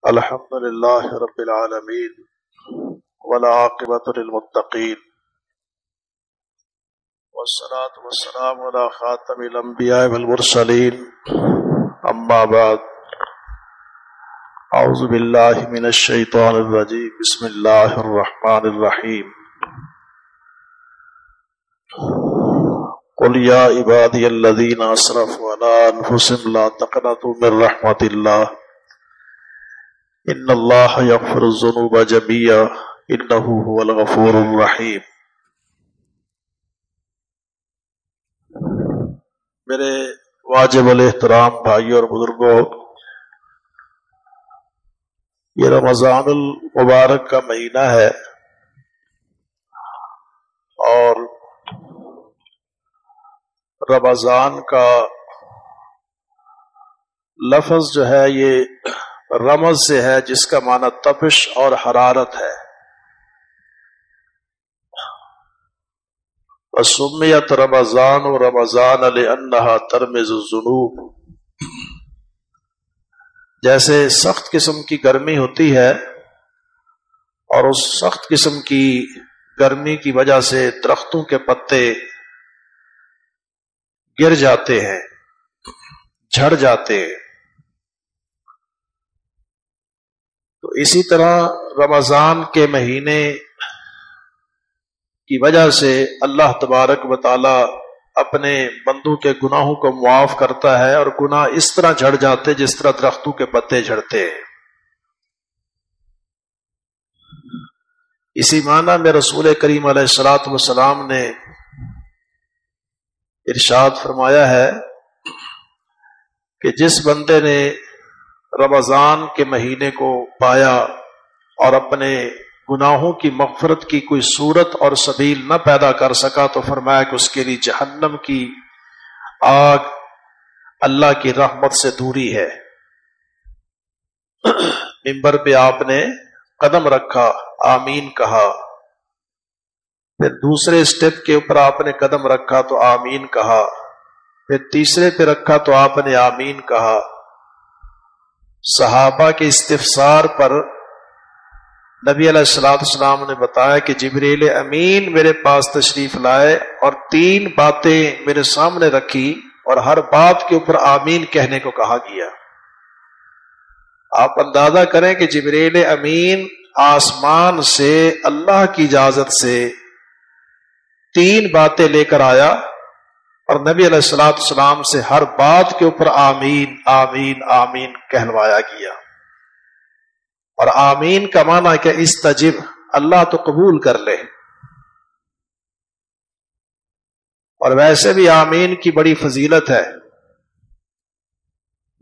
الحمد للہ رب العالمین والعاقبۃ للمتقین والصلاة والسلام علی خاتم الانبیاء والمرسلین اما بعد اعوذ باللہ من الشیطان الرجیم بسم اللہ الرحمن الرحیم قل یا عبادی الذین اسرفوا علی انفسهم لا تقنطوا من رحمت اللہ ان اللہ یغفر الذنوب جميعا انہ هو الغفور الرحیم۔ میرے واجب الاحترام بھائیوں اور بزرگوں، یہ رمضان المبارک کا مہینہ ہے اور رمضان کا لفظ جو ہے یہ رمض سے ہے، جس کا معنی تپش اور حرارت ہے۔ وسمیت رمضان و رمضان لأنہا ترمز الذنوب، جیسے سخت قسم کی گرمی ہوتی ہے اور اس سخت قسم کی گرمی کی وجہ سے درختوں کے پتے گر جاتے ہیں، جھڑ جاتے ہیں، تو اسی طرح رمضان کے مہینے کی وجہ سے اللہ تبارک و تعالی اپنے بندوں کے گناہوں کو معاف کرتا ہے، اور گناہ اس طرح جھڑ جاتے جس طرح درختوں کے پتے جھڑتے ہیں۔ اسی معنی میں رسول کریم علیہ الصلوۃ والسلام نے ارشاد فرمایا ہے کہ جس بندے نے رمضان کے مہینے کو پایا اور اپنے گناہوں کی مغفرت کی کوئی صورت اور سبیل نہ پیدا کر سکا، تو فرمایا کہ اس کے لیے جہنم کی آگ اللہ کی رحمت سے دوری ہے۔ منبر پہ آپ نے قدم رکھا، آمین کہا، پھر دوسرے سٹیپ کے اوپر آپ نے قدم رکھا تو آمین کہا، پھر تیسرے پہ رکھا تو آپ نے آمین کہا۔ صحابہ کے استفسار پر نبی علیہ السلام نے بتایا کہ جبریل امین میرے پاس تشریف لائے اور 3 باتیں میرے سامنے رکھی اور ہر بات کے اوپر آمین کہنے کو کہا گیا۔ آپ اندازہ کریں کہ جبریل امین آسمان سے اللہ کی اجازت سے 3 باتیں لے کر آیا اور نبی علیہ السلام سے ہر بات کے اوپر آمین آمین آمین کہلوایا گیا۔ اور آمین کا معنی کہ استجب، اللہ تو قبول کر لے۔ اور ویسے بھی آمین کی بڑی فضیلت ہے۔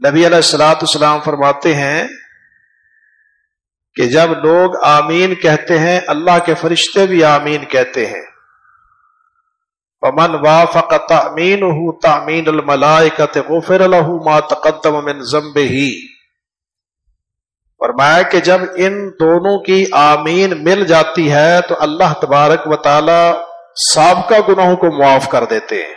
نبی علیہ السلام فرماتے ہیں کہ جب لوگ آمین کہتے ہیں اللہ کے فرشتے بھی آمین کہتے ہیں۔ وَمَنْ وَافَقَ تَأْمِينُهُ تَأْمِينَ الْمَلَائِكَةِ غُفِرَ لَهُ مَا تَقَدَّمَ مِنْ ذَنبِهِ۔ فرمایا کہ جب ان دونوں کی آمین مل جاتی ہے تو اللہ تبارک و تعالی سابقہ گناہوں کو معاف کر دیتے ہیں۔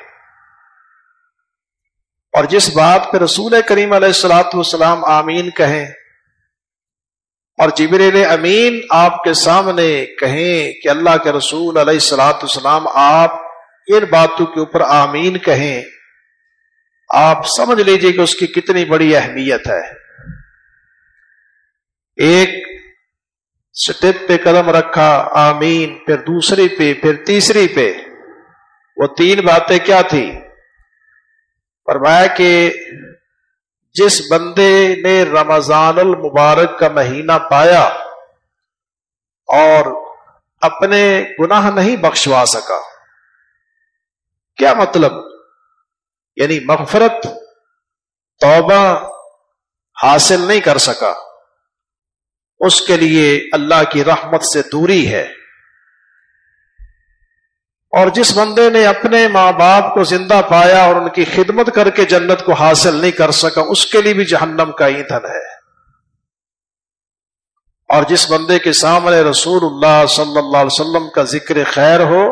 اور جس بات پہ رسول کریم علیہ السلام آمین کہیں اور جبریل امین آپ کے سامنے کہیں کہ اللہ کے رسول علیہ السلام آپ ان باتوں کے اوپر آمین کہیں، آپ سمجھ لیجئے کہ اس کی کتنی بڑی اہمیت ہے۔ ایک سٹیپ پہ قدم رکھا آمین، پھر دوسری پہ، پھر تیسری پہ۔ وہ 3 باتیں کیا تھی؟ فرمایا کہ جس بندے نے رمضان المبارک کا مہینہ پایا اور اپنے گناہ نہیں بخشوا سکا۔ کیا مطلب؟ یعنی مغفرت، توبہ حاصل نہیں کر سکا، اس کے لیے اللہ کی رحمت سے دوری ہے۔ اور جس بندے نے اپنے ماں باپ کو زندہ پایا اور ان کی خدمت کر کے جنت کو حاصل نہیں کر سکا، اس کے لیے بھی جہنم کا ایندھن ہے۔ اور جس بندے کے سامنے رسول اللہ صلی اللہ علیہ وسلم کا ذکر خیر ہو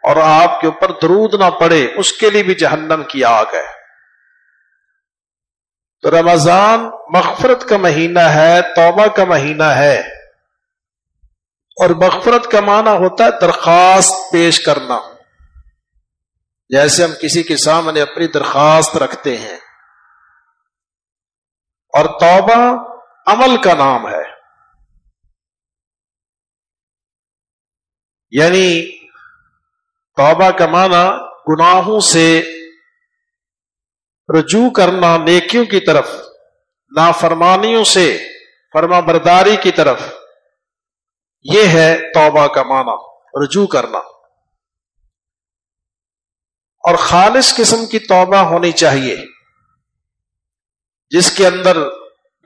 اور آپ کے اوپر درود نہ پڑے، اس کے لیے بھی جہنم کی آگ ہے۔ تو رمضان مغفرت کا مہینہ ہے، توبہ کا مہینہ ہے، اور مغفرت کا معنی ہوتا ہے درخواست پیش کرنا، جیسے ہم کسی کے سامنے اپنی درخواست رکھتے ہیں، اور توبہ عمل کا نام ہے، یعنی توبہ کا معنی گناہوں سے رجوع کرنا نیکیوں کی طرف، نافرمانیوں سے فرما برداری کی طرف، یہ ہے توبہ کا معنی، رجوع کرنا۔ اور خالص قسم کی توبہ ہونی چاہیے جس کے اندر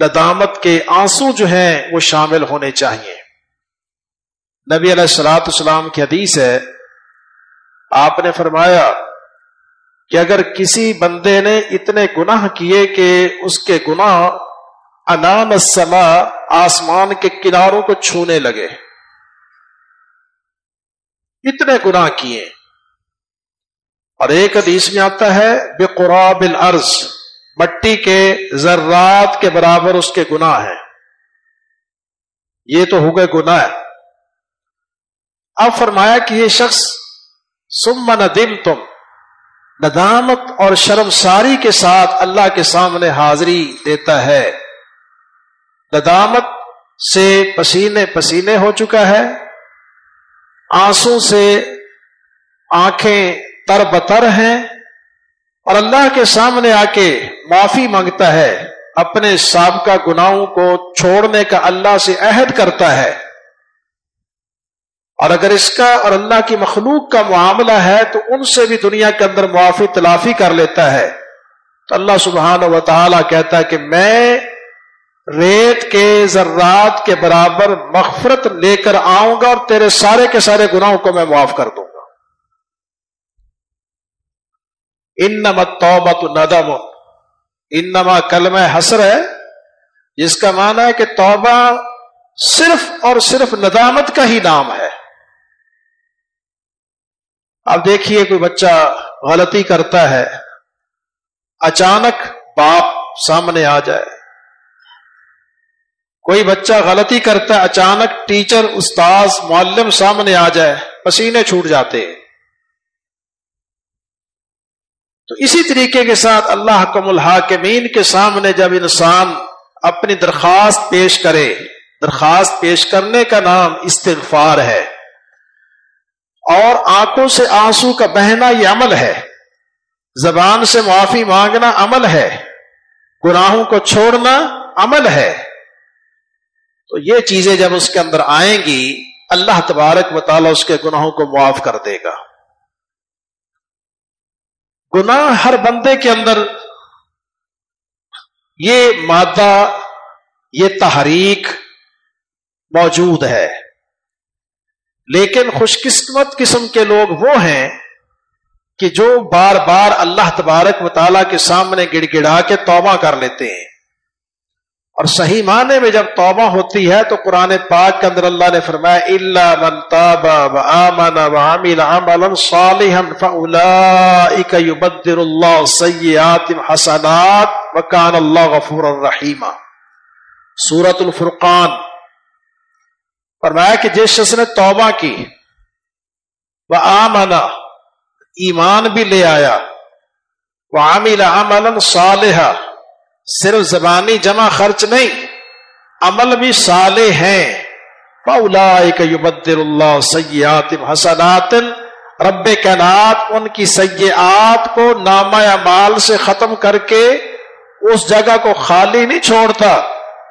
ندامت کے آنسو جو ہیں وہ شامل ہونے چاہیے۔ نبی علیہ الصلوۃ والسلام کی حدیث ہے، آپ نے فرمایا کہ اگر کسی بندے نے اتنے گناہ کیے کہ اس کے گناہ انان السماء، آسمان کے کناروں کو چھونے لگے، اتنے گناہ کیے، اور ایک حدیث میں آتا ہے بقراب الارض، مٹی کے ذرات کے برابر اس کے گناہ ہیں، یہ تو ہو گئے گناہ۔ اب فرمایا کہ یہ شخص ثم ندمتم، ندامت اور شرمساری کے ساتھ اللہ کے سامنے حاضری دیتا ہے، ندامت سے پسینے پسینے ہو چکا ہے، آنسوں سے آنکھیں تر بتر ہیں، اور اللہ کے سامنے آ کے معافی مانگتا ہے، اپنے سابقہ گناہوں کو چھوڑنے کا اللہ سے عہد کرتا ہے، اور اگر اس کا اور اللہ کی مخلوق کا معاملہ ہے تو ان سے بھی دنیا کے اندر معافی تلافی کر لیتا ہے، تو اللہ سبحانہ و تعالیٰ کہتا ہے کہ میں ریت کے ذرات کے برابر مغفرت لے کر آؤں گا اور تیرے سارے کے سارے گناہوں کو میں معاف کر دوں گا۔ انما التوبۃ ندم، انما کلمہ حسر ہے جس کا معنی ہے کہ توبہ صرف اور صرف ندامت کا ہی نام ہے۔ اب دیکھیے کوئی بچہ غلطی کرتا ہے، اچانک باپ سامنے آ جائے، کوئی بچہ غلطی کرتا ہے، اچانک ٹیچر، استاذ، معلم سامنے آ جائے، پسینے چھوٹ جاتے ہیں۔ تو اسی طریقے کے ساتھ اللہ حکم الحاکمین کے سامنے جب انسان اپنی درخواست پیش کرے، درخواست پیش کرنے کا نام استغفار ہے، اور آنکھوں سے آنسو کا بہنا یہ عمل ہے، زبان سے معافی مانگنا عمل ہے، گناہوں کو چھوڑنا عمل ہے، تو یہ چیزیں جب اس کے اندر آئیں گی اللہ تبارک و تعالیٰ اس کے گناہوں کو معاف کر دے گا۔ گناہ ہر بندے کے اندر یہ مادہ، یہ تحریک موجود ہے، لیکن خوش قسمت قسم کے لوگ وہ ہیں کہ جو بار بار اللہ تبارک و تعالیٰ کے سامنے گڑ گڑا کے توبہ کر لیتے ہیں، اور صحیح معنی میں جب توبہ ہوتی ہے تو قرآن پاک کے اندر اللہ نے فرمایا الا من تاب وآمن وعمل عملا صالحا فاولئک یبدل اللہ سیئات حسنات وکان اللہ غفورا رحیما۔ سورۃ الفرقان فرمایا کہ جس شخص نے توبہ کی، وآمن، ایمان بھی لے آیا، وعمل عملا صالحا، صرف زبانی جمع خرچ نہیں، عمل بھی صالح ہیں، فاولئک یبدل اللہ سیئات حسنات، رب کائنات ان کی سیئات کو نامہ اعمال سے ختم کر کے اس جگہ کو خالی نہیں چھوڑتا،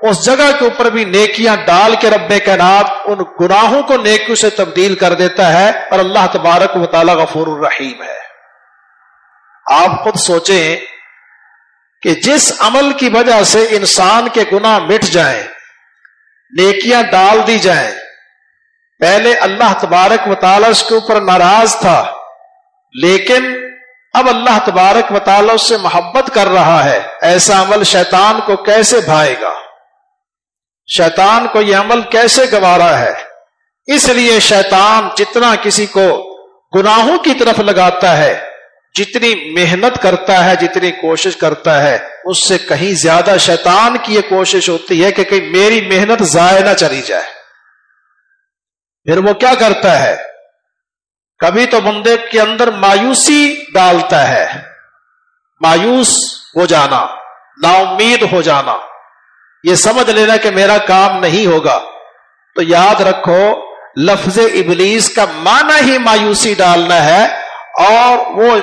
اس جگہ کے اوپر بھی نیکیاں ڈال کے رب کائنات ان گناہوں کو نیکیوں سے تبدیل کر دیتا ہے، اور اللہ تبارک و تعالی غفور الرحیم ہے۔ آپ خود سوچیں کہ جس عمل کی وجہ سے انسان کے گناہ مٹ جائیں، نیکیاں ڈال دی جائیں، پہلے اللہ تبارک و تعالی اس کے اوپر ناراض تھا، لیکن اب اللہ تبارک و تعالی اس سے محبت کر رہا ہے، ایسا عمل شیطان کو کیسے بھائے گا؟ شیطان کو یہ عمل کیسے گوارا ہے؟ اس لیے شیطان جتنا کسی کو گناہوں کی طرف لگاتا ہے، جتنی محنت کرتا ہے، جتنی کوشش کرتا ہے، اس سے کہیں زیادہ شیطان کی یہ کوشش ہوتی ہے کہ کہیں میری محنت ضائع نہ چلی جائے۔ پھر وہ کیا کرتا ہے؟ کبھی تو بندے کے اندر مایوسی ڈالتا ہے، مایوس ہو جانا، نا امید ہو جانا، یہ سمجھ لینا کہ میرا کام نہیں ہوگا۔ تو یاد رکھو، لفظ ابلیس کا معنی ہی مایوسی ڈالنا ہے، اور وہ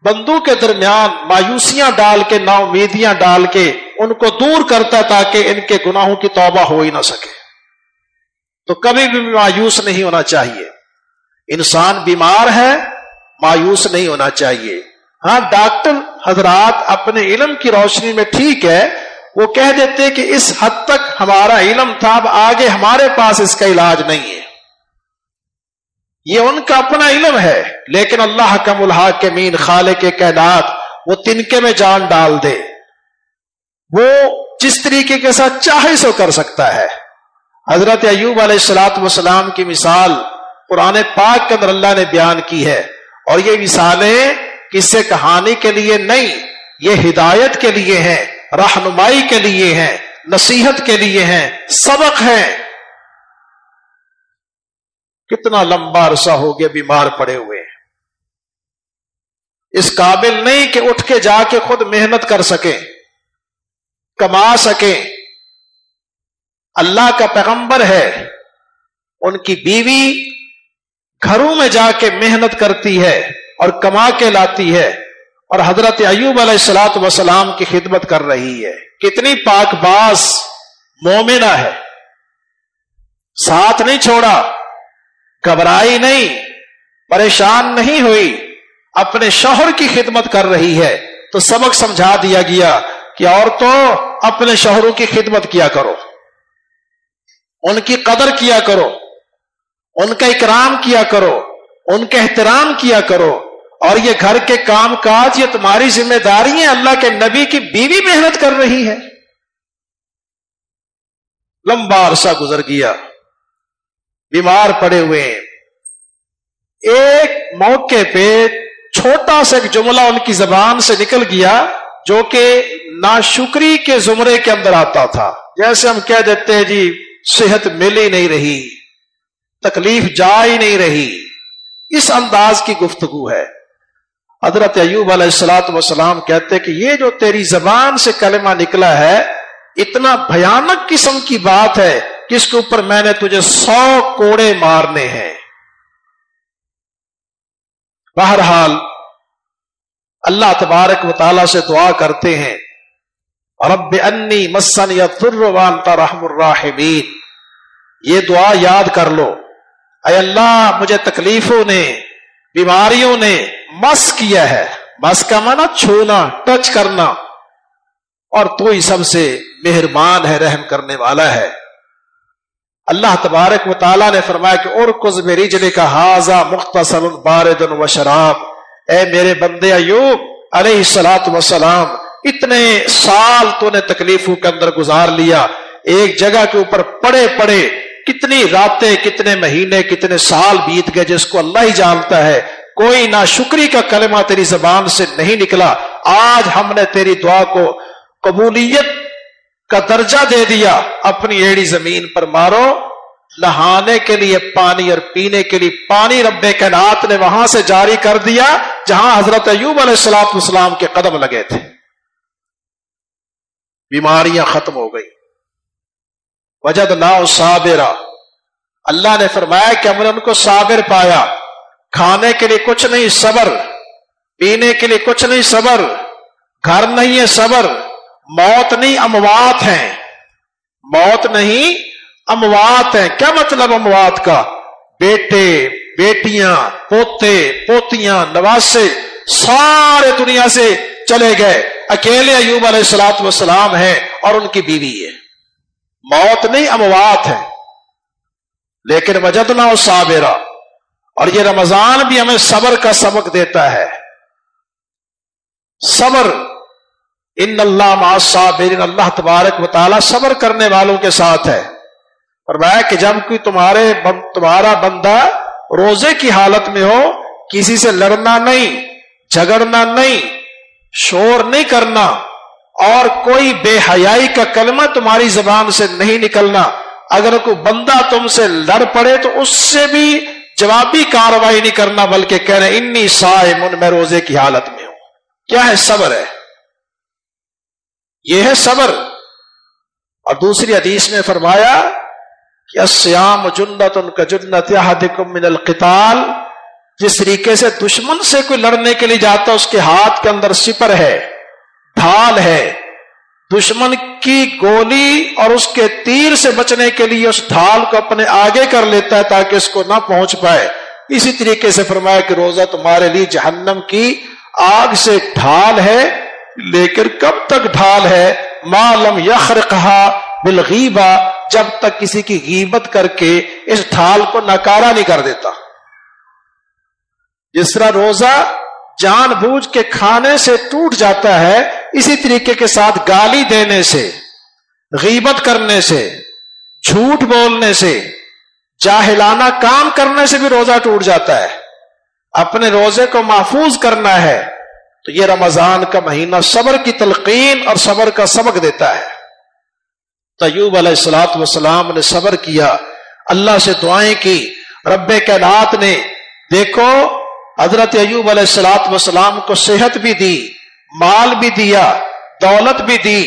بندوں کے درمیان مایوسیاں ڈال کے، نا امیدیاں ڈال کے ان کو دور کرتا تاکہ ان کے گناہوں کی توبہ ہو ہی نہ سکے۔ تو کبھی بھی مایوس نہیں ہونا چاہیے۔ انسان بیمار ہے، مایوس نہیں ہونا چاہیے۔ ہاں، ڈاکٹر حضرات اپنے علم کی روشنی میں ٹھیک ہے، وہ کہہ دیتے کہ اس حد تک ہمارا علم تھا، اب آگے ہمارے پاس اس کا علاج نہیں ہے، یہ ان کا اپنا علم ہے۔ لیکن اللہ حکم الحاکمین، خالق کائنات، وہ تنکے میں جان ڈال دے، وہ جس طریقے کے ساتھ چاہے سو کر سکتا ہے۔ حضرت ایوب علیہ السلام کی مثال قرآن پاک کے اندر اللہ نے بیان کی ہے، اور یہ مثالیں قصے کہانی کے لیے نہیں، یہ ہدایت کے لیے ہیں، رہنمائی کے لیے ہیں، نصیحت کے لیے ہیں، سبق ہیں۔ کتنا لمبا عرصہ ہو گیا بیمار پڑے ہوئے ہیں، اس قابل نہیں کہ اٹھ کے جا کے خود محنت کر سکیں، کما سکیں۔ اللہ کا پیغمبر ہے، ان کی بیوی گھروں میں جا کے محنت کرتی ہے اور کما کے لاتی ہے، اور حضرت ایوب علیہ السلام کی خدمت کر رہی ہے۔ کتنی پاک باز مومنہ ہے، ساتھ نہیں چھوڑا، گھبرائی نہیں، پریشان نہیں ہوئی، اپنے شوہر کی خدمت کر رہی ہے۔ تو سبق سمجھا دیا گیا کہ عورتوں اپنے شوہروں کی خدمت کیا کرو، ان کی قدر کیا کرو، ان کا اکرام کیا کرو، ان کا احترام کیا کرو، اور یہ گھر کے کام کاج یہ تمہاری ذمہ داری ہے۔ اللہ کے نبی کی بیوی محنت کر رہی ہے۔ لمبا عرصہ گزر گیا، بیمار پڑے ہوئے ہیں۔ ایک موقع پہ چھوٹا سا ایک جملہ ان کی زبان سے نکل گیا جو کہ ناشکری کے زمرے کے اندر آتا تھا۔ جیسے ہم کہہ دیتے ہیں جی صحت مل ہی نہیں رہی، تکلیف جا ہی نہیں رہی، اس انداز کی گفتگو ہے۔ حضرت ایوب علیہ السلام کہتے کہ یہ جو تیری زبان سے کلمہ نکلا ہے اتنا بھیانک قسم کی بات ہے کہ اس کے اوپر میں نے تجھے 100 کوڑے مارنے ہیں۔ بہرحال اللہ تبارک و تعالیٰ سے دعا کرتے ہیں، رب انی مسنی الضر وانت ارحم الراحمین۔ یہ دعا یاد کر لو، اے اللہ مجھے تکلیفوں نے، بیماریوں نے مس کیا ہے۔ مس کا معنی چھونا، ٹچ کرنا، اور تو ہی سب سے مہربان ہے، رحم کرنے والا ہے۔ اللہ تبارک و تعالیٰ نے فرمایا کہ ارکض برجلک ھذا مغتسل بارد وشراب۔ اے میرے بندے ایوب علیہ السلام، اتنے سال تو نے تکلیفوں کے اندر گزار لیا، ایک جگہ کے اوپر پڑے پڑے، کتنی راتیں، کتنے مہینے، کتنے سال بیت گئے جس کو اللہ ہی جانتا ہے۔ کوئی ناشکری کا کلمہ تیری زبان سے نہیں نکلا۔ آج ہم نے تیری دعا کو قبولیت کا درجہ دے دیا۔ اپنی ایڑی زمین پر مارو، نہانے کے لیے پانی اور پینے کے لیے پانی رب کائنات نے وہاں سے جاری کر دیا جہاں حضرت ایوب علیہ السلام کے قدم لگے تھے۔ بیماریاں ختم ہو گئی۔ وجدناہ صابرا، اللہ نے فرمایا کہ ہم نے ان کو صابر پایا۔ کھانے کے لیے کچھ نہیں صبر، پینے کے لیے کچھ نہیں صبر، گھر نہیں ہے صبر، موت نہیں اموات ہیں، موت نہیں اموات ہیں۔ کیا مطلب اموات کا؟ بیٹے، بیٹیاں، پوتے، پوتیاں، نواسے سارے دنیا سے چلے گئے، اکیلے ایوب علیہ السلام ہیں اور ان کی بیوی ہے۔ موت نہیں اموات ہے۔ لیکن وجدنا صابرا، اور یہ رمضان بھی ہمیں صبر کا سبق دیتا ہے۔ صبر، ان اللہ مع الصابرین، اللہ تبارک و تعالیٰ صبر کرنے والوں کے ساتھ ہے۔ فرمایا کہ جب کوئی تمہارا بندہ روزے کی حالت میں ہو، کسی سے لڑنا نہیں، جھگڑنا نہیں، شور نہیں کرنا، اور کوئی بے حیائی کا کلمہ تمہاری زبان سے نہیں نکلنا۔ اگر کوئی بندہ تم سے لڑ پڑے تو اس سے بھی جوابی کارروائی نہیں کرنا، بلکہ کہنا انی صائم، میں روزے کی حالت میں ہوں۔ کیا ہے؟ صبر ہے، یہ ہے صبر۔ اور دوسری حدیث میں فرمایا کہ الصیام جنۃ کجنۃ احدکم من القتال، جس طریقے سے دشمن سے کوئی لڑنے کے لیے جاتا اس کے ہاتھ کے اندر سپر ہے، ڈھال ہے، دشمن کی گولی اور اس کے تیر سے بچنے کے لیے اس ڈھال کو اپنے آگے کر لیتا ہے تاکہ اس کو نہ پہنچ پائے، اسی طریقے سے فرمایا کہ روزہ تمہارے لیے جہنم کی آگ سے ڈھال ہے، لیکن کب تک ڈھال ہے؟ ما لم یخرقها بالغیبہ، جب تک کسی کی غیبت کر کے اس ڈھال کو ناکارہ نہیں کر دیتا۔ جس طرح روزہ جان بوجھ کے کھانے سے ٹوٹ جاتا ہے، اسی طریقے کے ساتھ گالی دینے سے، غیبت کرنے سے، جھوٹ بولنے سے، جاہلانہ کام کرنے سے بھی روزہ ٹوٹ جاتا ہے۔ اپنے روزے کو محفوظ کرنا ہے تو یہ رمضان کا مہینہ صبر کی تلقین اور صبر کا سبق دیتا ہے۔ ایوب علیہ السلام نے صبر کیا، اللہ سے دعائیں کی، رب کائنات نے دیکھو حضرت ایوب علیہ السلام کو صحت بھی دی، مال بھی دیا، دولت بھی دی،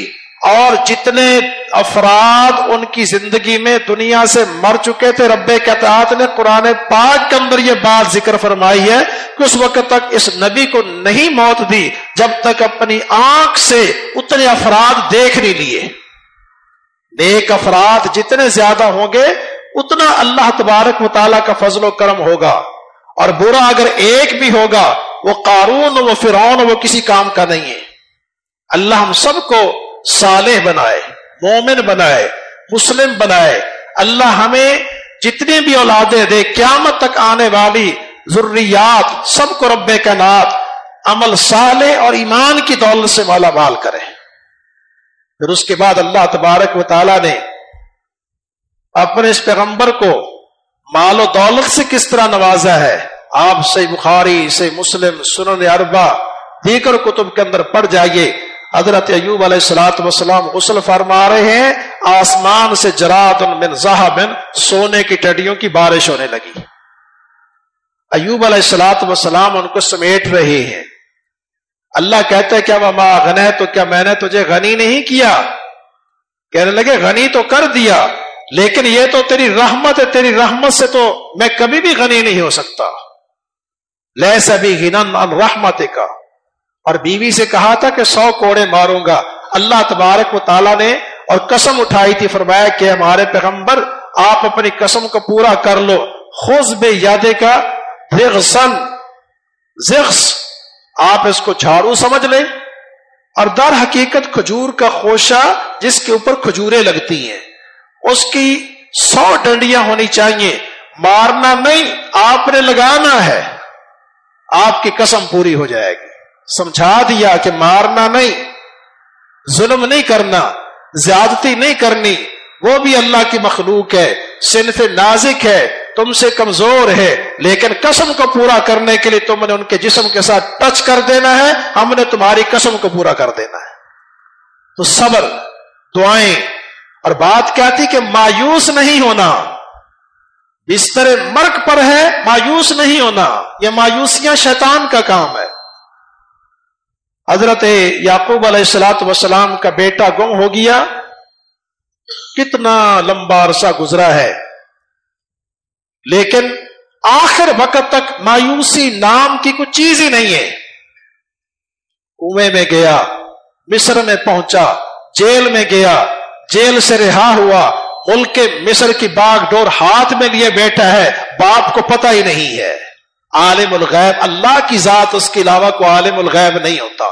اور جتنے افراد ان کی زندگی میں دنیا سے مر چکے تھے، رب کائنات نے قرآن پاک کے اندر یہ بات ذکر فرمائی ہے کہ اس وقت تک اس نبی کو نہیں موت دی جب تک اپنی آنکھ سے اتنے افراد دیکھ نہیں لیے۔ نیک افراد جتنے زیادہ ہوں گے اتنا اللہ تبارک و تعالیٰ کا فضل و کرم ہوگا، اور برا اگر ایک بھی ہوگا، وہ قارون وہ فرعون وہ کسی کام کا نہیں ہے۔ اللہ ہم سب کو صالح بنائے، مومن بنائے، مسلم بنائے۔ اللہ ہمیں جتنی بھی اولادیں دے، قیامت تک آنے والی ذریات سب کو رب کائنات عمل صالح اور ایمان کی دولت سے مالا مال کرے۔ پھر اس کے بعد اللہ تبارک و تعالیٰ نے اپنے اس پیغمبر کو مال و دولت سے کس طرح نوازا ہے، آپ صحیح بخاری، صحیح مسلم، سنن اربع، دیگر کتب کے اندر پڑھ جائیے۔ حضرت ایوب علیہ السلام غسل فرما رہے ہیں، آسمان سے جراد من ذہب، سونے کی ٹڈیوں کی بارش ہونے لگی۔ ایوب علیہ السلام ان کو سمیٹ رہے ہیں۔ اللہ کہتا ہے کیا وما غنیت، تو کیا میں نے تجھے غنی نہیں کیا؟ کہنے لگے غنی تو کر دیا، لیکن یہ تو تیری رحمت ہے، تیری رحمت سے تو میں کبھی بھی غنی نہیں ہو سکتا۔ لیس بی غنی عن رحمتک، اور بیوی سے کہا تھا کہ 100 کوڑے ماروں گا۔ اللہ تبارک و تعالیٰ نے اور قسم اٹھائی تھی، فرمایا کہ ہمارے پیغمبر آپ اپنی قسم کو پورا کر لو۔ خذ بیدک ضغثا، ضغث آپ اس کو جھاڑو سمجھ لیں، اور در حقیقت کھجور کا خوشہ جس کے اوپر کھجوریں لگتی ہیں، اس کی 100 ڈنڈیاں ہونی چاہیے، مارنا نہیں، آپ نے لگانا ہے، آپ کی قسم پوری ہو جائے گی۔ سمجھا دیا کہ مارنا نہیں، ظلم نہیں کرنا، زیادتی نہیں کرنی، وہ بھی اللہ کی مخلوق ہے، صنف نازک ہے، تم سے کمزور ہے، لیکن قسم کو پورا کرنے کے لیے تم نے ان کے جسم کے ساتھ ٹچ کر دینا ہے، ہم نے تمہاری قسم کو پورا کر دینا ہے۔ تو صبر، دعائیں، اور بات کیا تھی کہ مایوس نہیں ہونا، بستر مرگ پر ہے مایوس نہیں ہونا، یہ مایوسیاں شیطان کا کام ہے۔ حضرت یعقوب علیہ السلام کا بیٹا گم ہو گیا، کتنا لمبا عرصہ گزرا ہے، لیکن آخر وقت تک مایوسی نام کی کوئی چیز ہی نہیں ہے۔ کنویں میں گیا، مصر میں پہنچا، جیل میں گیا، جیل سے رہا ہوا، ملک مصر کی باغ ڈور ہاتھ میں لیے بیٹھا ہے، باپ کو پتہ ہی نہیں ہے۔ عالم الغیب اللہ کی ذات، اس کے علاوہ کوئی عالم الغیب نہیں ہوتا۔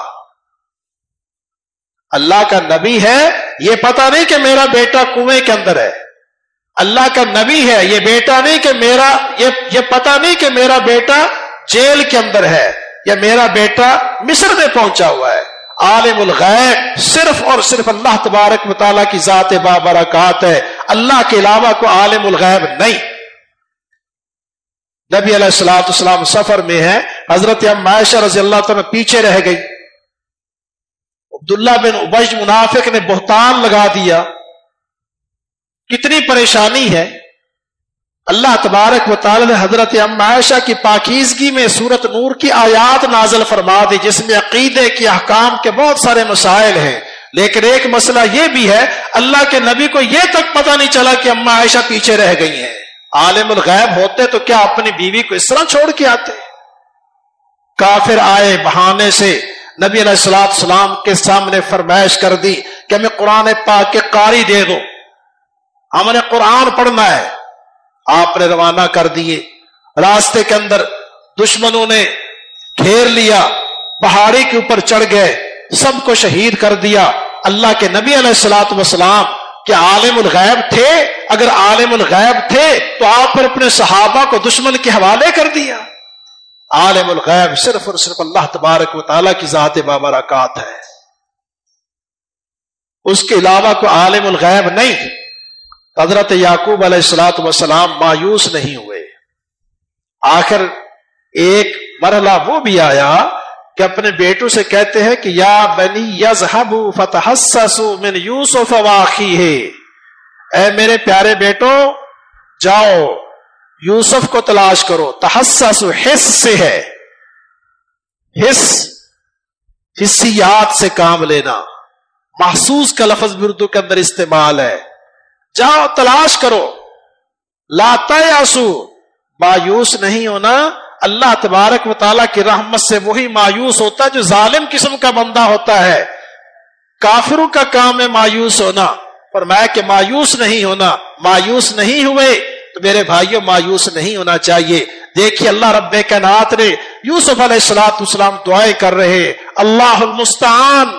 اللہ کا نبی ہے، یہ پتہ نہیں کہ میرا بیٹا کنویں کے اندر ہے۔ اللہ کا نبی ہے، یہ بیٹا نہیں کہ یہ پتہ نہیں کہ میرا بیٹا جیل کے اندر ہے یا میرا بیٹا مصر میں پہنچا ہوا ہے۔ عالم الغیب صرف اور صرف اللہ تبارک و تعالیٰ کی ذات بابرکات ہے، اللہ کے علاوہ کوئی عالم الغیب نہیں۔ نبی علیہ السلام سفر میں ہے، حضرت اما عائشہ رضی اللہ تعالیٰ پیچھے رہ گئی. عبداللہ بن ابی منافق نے بہتان لگا دیا. کتنی پریشانی ہے. اللہ تبارک و تعالی نے حضرت اما عائشہ کی پاکیزگی میں سورۃ نور کی آیات نازل فرما دی جس میں عقیدے کے احکام کے بہت سارے مسائل ہیں. لیکن ایک مسئلہ یہ بھی ہے اللہ کے نبی کو یہ تک پتہ نہیں چلا کہ اما عائشہ پیچھے رہ گئی ہیں. عالم الغیب ہوتے تو کیا اپنی بیوی کو اس طرح چھوڑ کے آتے؟ کافر آئے بہانے سے نبی علیہ الصلوۃ والسلام کے سامنے فرمائش کر دی کہ ہمیں قرآن پاک کے قاری دے دو، ہم نے قرآن پڑھنا ہے. آپ نے روانہ کر دیے. راستے کے اندر دشمنوں نے گھیر لیا، پہاڑی کے اوپر چڑھ گئے، سب کو شہید کر دیا. اللہ کے نبی علیہ الصلوۃ والسلام کیا عالم الغیب تھے؟ اگر عالم الغیب تھے تو آپ پر اپنے صحابہ کو دشمن کے حوالے کر دیا. عالم الغیب صرف اور صرف اللہ تبارک و تعالیٰ کی ذات بابرکات ہے، اس کے علاوہ کوئی عالم الغیب نہیں. حضرت یعقوب علیہ الصلوۃ والسلام مایوس نہیں ہوئے. آخر ایک مرحلہ وہ بھی آیا کہ اپنے بیٹوں سے کہتے ہیں کہ یا بنی یذهبوا فتحسسوا من یوسف واخیہ، اے میرے پیارے بیٹوں جاؤ یوسف کو تلاش کرو. تحسسوا حس سے ہے، حسیات سے کام لینا، محسوس کا لفظ بھی اردو کے اندر استعمال ہے. جاؤ تلاش کرو. لا تیأسوا، مایوس نہیں ہونا. اللہ تبارک و تعالیٰ کی رحمت سے وہی مایوس ہوتا ہے جو ظالم قسم کا بندہ ہوتا ہے. کافروں کا کام ہے مایوس ہونا. فرمایا کہ مایوس نہیں ہونا. مایوس نہیں ہوئے تو میرے بھائیوں مایوس نہیں ہونا چاہیے. دیکھیے اللہ رب کائنات نے یوسف علیہ الصلوۃ والسلام دعائیں کر رہے، اللہ المستعان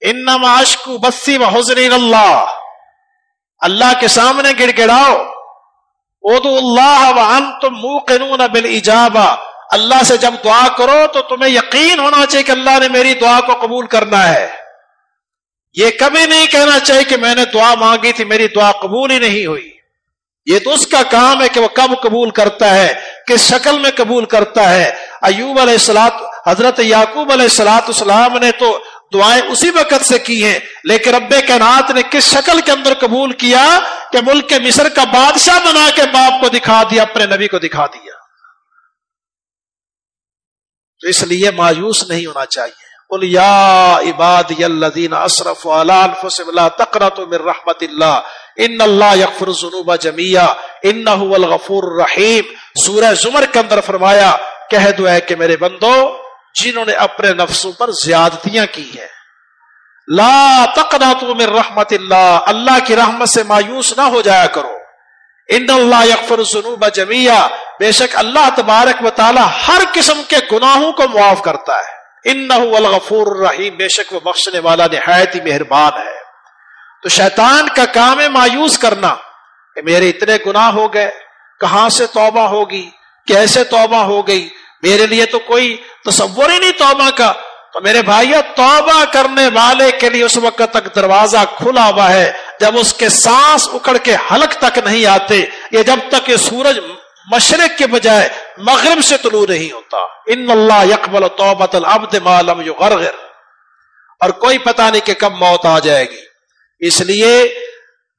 انما اشکو بثی وحزنی اللہ. اللہ کے سامنے گڑ گڑاؤ. ادعوا اللہ وانتم موقنون بالاجابہ. اللہ سے جب دعا کرو تو تمہیں یقین ہونا چاہیے کہ اللہ نے میری دعا کو قبول کرنا ہے. یہ کبھی نہیں کہنا چاہیے کہ میں نے دعا مانگی تھی میری دعا قبول ہی نہیں ہوئی. یہ تو اس کا کام ہے کہ وہ کب قبول کرتا ہے، کس شکل میں قبول کرتا ہے. ایوب علیہ الصلوۃ حضرت یعقوب علیہ الصلوۃ والسلام نے تو دعائیں اسی وقت سے کی ہیں، لیکن رب کائنات نے کس شکل کے اندر قبول کیا کہ ملک مصر کا بادشاہ بنا کے باپ کو دکھا دیا، اپنے نبی کو دکھا دیا. تو اس لیے مایوس نہیں ہونا چاہیے. قل یا عبادی الذین اسرفوا علی انفسہم لا تقنطوا من رحمت اللہ ان اللہ یغفر الذنوب جميعا انہ هو الغفور الرحیم. سورہ زمر کے اندر فرمایا کہہ دو ہے کہ میرے بندو جنہوں نے اپنے نفسوں پر زیادتیاں کی ہیں، لا تقنطوا من رحمت اللہ، اللہ کی رحمت سے مایوس نہ ہو جایا کرو. ان اللہ یغفر الذنوب جميعا، بے شک اللہ تبارک و تعالی ہر قسم کے گناہوں کو معاف کرتا ہے. انہ هو الغفور الرحیم، بے شک وہ بخشنے والا نہایت ہی مہربان ہے. تو شیطان کا کام ہے مایوس کرنا کہ میرے اتنے گناہ ہو گئے، کہاں سے توبہ ہوگی، کیسے توبہ ہو گئی، میرے لیے تو کوئی تصور ہی نہیں توبہ کا. تو میرے بھائیو توبہ کرنے والے کے لیے اس وقت تک دروازہ کھلا ہوا ہے جب اس کے سانس اکڑ کے حلق تک نہیں آتے، یا جب تک یہ سورج مشرق کے بجائے مغرب سے طلوع نہیں ہوتا. ان اللہ یقبل توبۃ العبد ما لم یغرغر. اور کوئی پتہ نہیں کہ کب موت آ جائے گی. اس لیے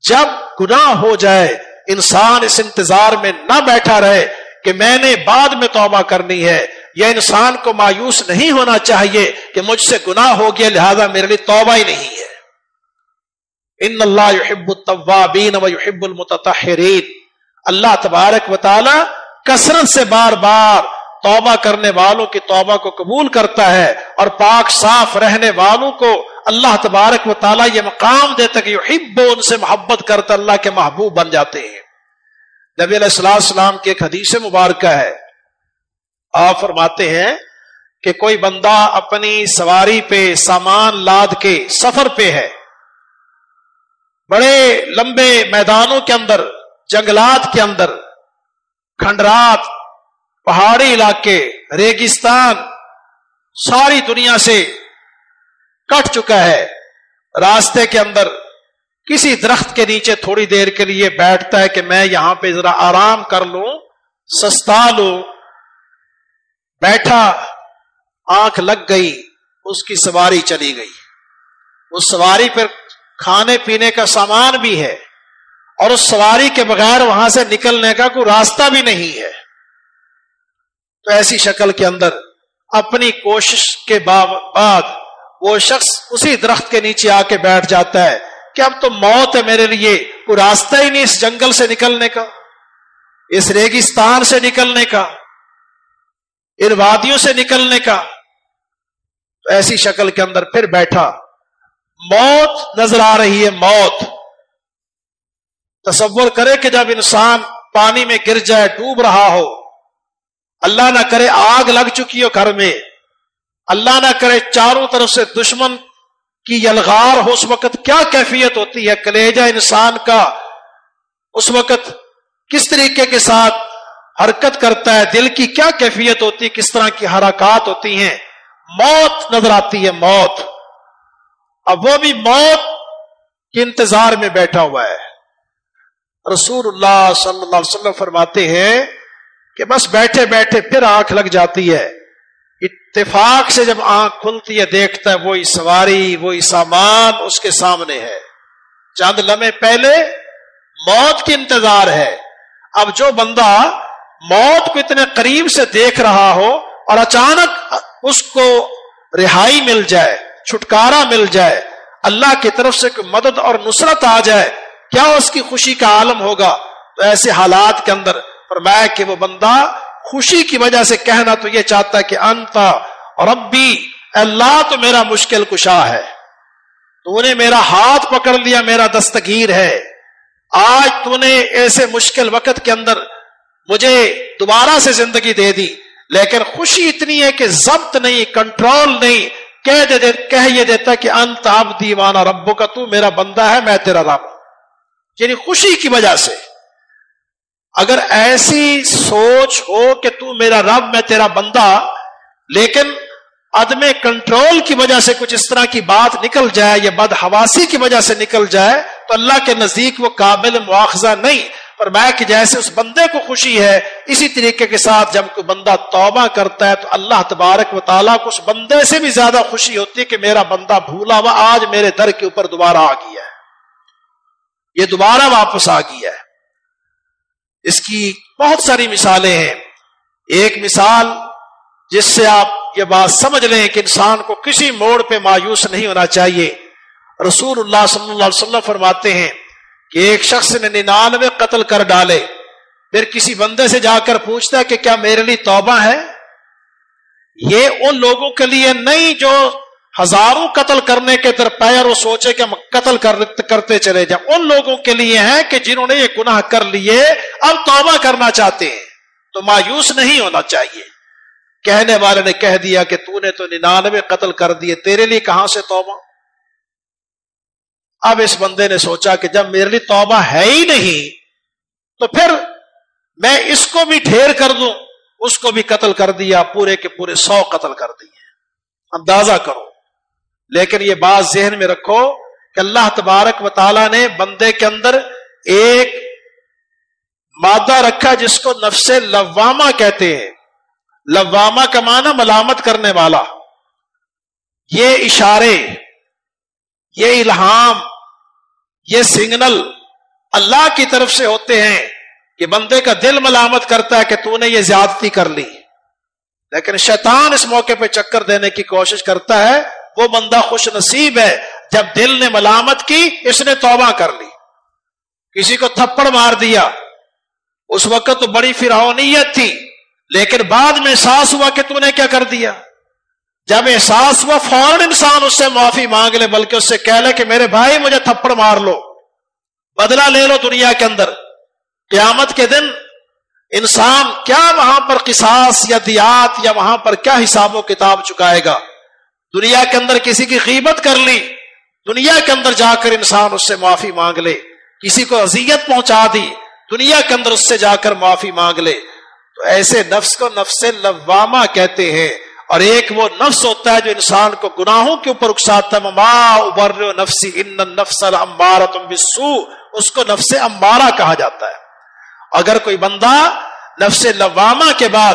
جب گناہ ہو جائے انسان اس انتظار میں نہ بیٹھا رہے کہ میں نے بعد میں توبہ کرنی ہے، یا انسان کو مایوس نہیں ہونا چاہیے کہ مجھ سے گناہ ہو گیا لہذا میرے لیے توبہ ہی نہیں ہے. ان اللہ یحب التوابین ویحب المتطہرین. اللہ تبارک و تعالی کثرت سے بار بار توبہ کرنے والوں کی توبہ کو قبول کرتا ہے، اور پاک صاف رہنے والوں کو اللہ تبارک و تعالی یہ مقام دیتا کہ یحب، ان سے محبت کرتا، اللہ کے محبوب بن جاتے ہیں. نبی علیہ الصلوۃ والسلام کی ایک حدیث مبارکہ ہے، آپ فرماتے ہیں کہ کوئی بندہ اپنی سواری پہ سامان لاد کے سفر پہ ہے، بڑے لمبے میدانوں کے اندر، جنگلات کے اندر، کھنڈرات، پہاڑی علاقے، ریگستان، ساری دنیا سے کٹ چکا ہے. راستے کے اندر کسی درخت کے نیچے تھوڑی دیر کے لیے بیٹھتا ہے کہ میں یہاں پہ ذرا آرام کر لوں، سستا لوں. بیٹھا، آنکھ لگ گئی، اس کی سواری چلی گئی، اس سواری پر کھانے پینے کا سامان بھی ہے اور اس سواری کے بغیر وہاں سے نکلنے کا کوئی راستہ بھی نہیں ہے، تو ایسی شکل کے اندر اپنی کوشش کے بعد وہ شخص اسی درخت کے نیچے آ کے بیٹھ جاتا ہے کہ اب تو موت ہے میرے لیے، کوئی راستہ ہی نہیں اس جنگل سے نکلنے کا، اس ریگستان سے نکلنے کا، ان وادیوں سے نکلنے کا۔ تو ایسی شکل کے اندر پھر بیٹھا، موت نظر آ رہی ہے، موت۔ تصور کرے کہ جب انسان پانی میں گر جائے، ڈوب رہا ہو، اللہ نہ کرے آگ لگ چکی ہو گھر میں، اللہ نہ کرے چاروں طرف سے دشمن کی یلغار ہو، اس وقت کیا کیفیت ہوتی ہے کلیجہ انسان کا، اس وقت کس طریقے کے ساتھ حرکت کرتا ہے، دل کی کیا کیفیت ہوتی ہے، کس طرح کی حرکات ہوتی ہیں۔ موت نظر آتی ہے، موت۔ اب وہ بھی موت کے انتظار میں بیٹھا ہوا ہے۔ رسول اللہ صلی اللہ علیہ وسلم فرماتے ہیں کہ بس بیٹھے بیٹھے پھر آنکھ لگ جاتی ہے، اتفاق سے جب آنکھ کھلتی ہے دیکھتا ہے وہی سواری، وہی سامان اس کے سامنے ہے۔ چند لمحے پہلے موت کی انتظار ہے۔ اب جو بندہ موت کو اتنے قریب سے دیکھ رہا ہو اور اچانک اس کو رہائی مل جائے، چھٹکارا مل جائے، اللہ کی طرف سے کوئی مدد اور نصرت آ جائے، کیا اس کی خوشی کا عالم ہوگا۔ تو ایسے حالات کے اندر فرمایا کہ وہ بندہ خوشی کی وجہ سے کہنا تو یہ چاہتا ہے کہ انت ربی، اللہ تو میرا مشکل کشا ہے، تو نے میرا ہاتھ پکڑ لیا، میرا دستگیر ہے، آج تو نے ایسے مشکل وقت کے اندر مجھے دوبارہ سے زندگی دے دی، لیکن خوشی اتنی ہے کہ ضبط نہیں، کنٹرول نہیں، کہہ یہ دیتا کہ انت عبدی وانا ربک، تو میرا بندہ ہے، میں تیرا رب، یعنی خوشی کی وجہ سے۔ اگر ایسی سوچ ہو کہ تو میرا رب میں تیرا بندہ، لیکن عدم کنٹرول کی وجہ سے کچھ اس طرح کی بات نکل جائے یا بدحواسی کی وجہ سے نکل جائے تو اللہ کے نزدیک وہ قابل مواخذہ نہیں۔ فرمایا کہ جیسے اس بندے کو خوشی ہے، اسی طریقے کے ساتھ جب کوئی بندہ توبہ کرتا ہے تو اللہ تبارک و تعالیٰ کو اس بندے سے بھی زیادہ خوشی ہوتی ہے کہ میرا بندہ بھولا ہوا آج میرے در کے اوپر دوبارہ آ گیا ہے، یہ دوبارہ واپس آ گیا ہے۔ اس کی بہت ساری مثالیں ہیں۔ ایک مثال جس سے آپ یہ بات سمجھ لیں کہ انسان کو کسی موڑ پہ مایوس نہیں ہونا چاہیے، رسول اللہ صلی اللہ علیہ وسلم فرماتے ہیں کہ ایک شخص نے 99 قتل کر ڈالے، پھر کسی بندے سے جا کر پوچھتا ہے کہ کیا میرے لیے توبہ ہے؟ یہ ان لوگوں کے لیے نہیں جو ہزاروں قتل کرنے کے درپے اور وہ سوچے کہ ہم قتل کرتے چلے جائیں، ان لوگوں کے لیے ہیں کہ جنہوں نے یہ گناہ کر لیے اب توبہ کرنا چاہتے ہیں، تو مایوس نہیں ہونا چاہیے۔ کہنے والے نے کہہ دیا کہ تو نے تو 99 قتل کر دیے، تیرے لیے کہاں سے توبہ؟ اب اس بندے نے سوچا کہ جب میرے لیے توبہ ہے ہی نہیں تو پھر میں اس کو بھی ڈھیر کر دوں، اس کو بھی قتل کر دیا، پورے کے پورے 100 قتل کر دیے۔ اندازہ کرو، لیکن یہ بات ذہن میں رکھو کہ اللہ تبارک و تعالیٰ نے بندے کے اندر ایک مادہ رکھا جس کو نفس لوامہ کہتے ہیں۔ لوامہ کا معنی ملامت کرنے والا۔ یہ اشارے، یہ الہام، یہ سگنل اللہ کی طرف سے ہوتے ہیں کہ بندے کا دل ملامت کرتا ہے کہ تو نے یہ زیادتی کر لی، لیکن شیطان اس موقع پہ چکر دینے کی کوشش کرتا ہے۔ وہ بندہ خوش نصیب ہے جب دل نے ملامت کی، اس نے توبہ کر لی۔ کسی کو تھپڑ مار دیا، اس وقت تو بڑی فرعونیت تھی، لیکن بعد میں احساس ہوا کہ تو نے کیا کر دیا۔ جب احساس ہوا فوراً انسان اس سے معافی مانگ لے، بلکہ اس سے کہہ لے کہ میرے بھائی مجھے تھپڑ مار لو، بدلہ لے لو دنیا کے اندر۔ قیامت کے دن انسان کیا وہاں پر قصاص یا دیات یا وہاں پر کیا حساب و کتاب چکائے گا؟ دنیا کے اندر کسی کی غیبت کر لی، دنیا کے اندر جا کر انسان اس سے معافی مانگ لے، کسی کو اذیت پہنچا دی، دنیا کے اندر اس سے جا کر معافی مانگ لے۔ تو ایسے نفس کو نفس لوامہ کہتے ہیں۔ اور ایک وہ نفس ہوتا ہے جو انسان کو گناہوں کے اوپر اکساتا ہے، وما ابرئ نفسی ان النفس لامارۃ بالسوء، اس کو نفس امارہ کہا جاتا ہے۔ اگر کوئی بندہ نفس لوامہ کے بعد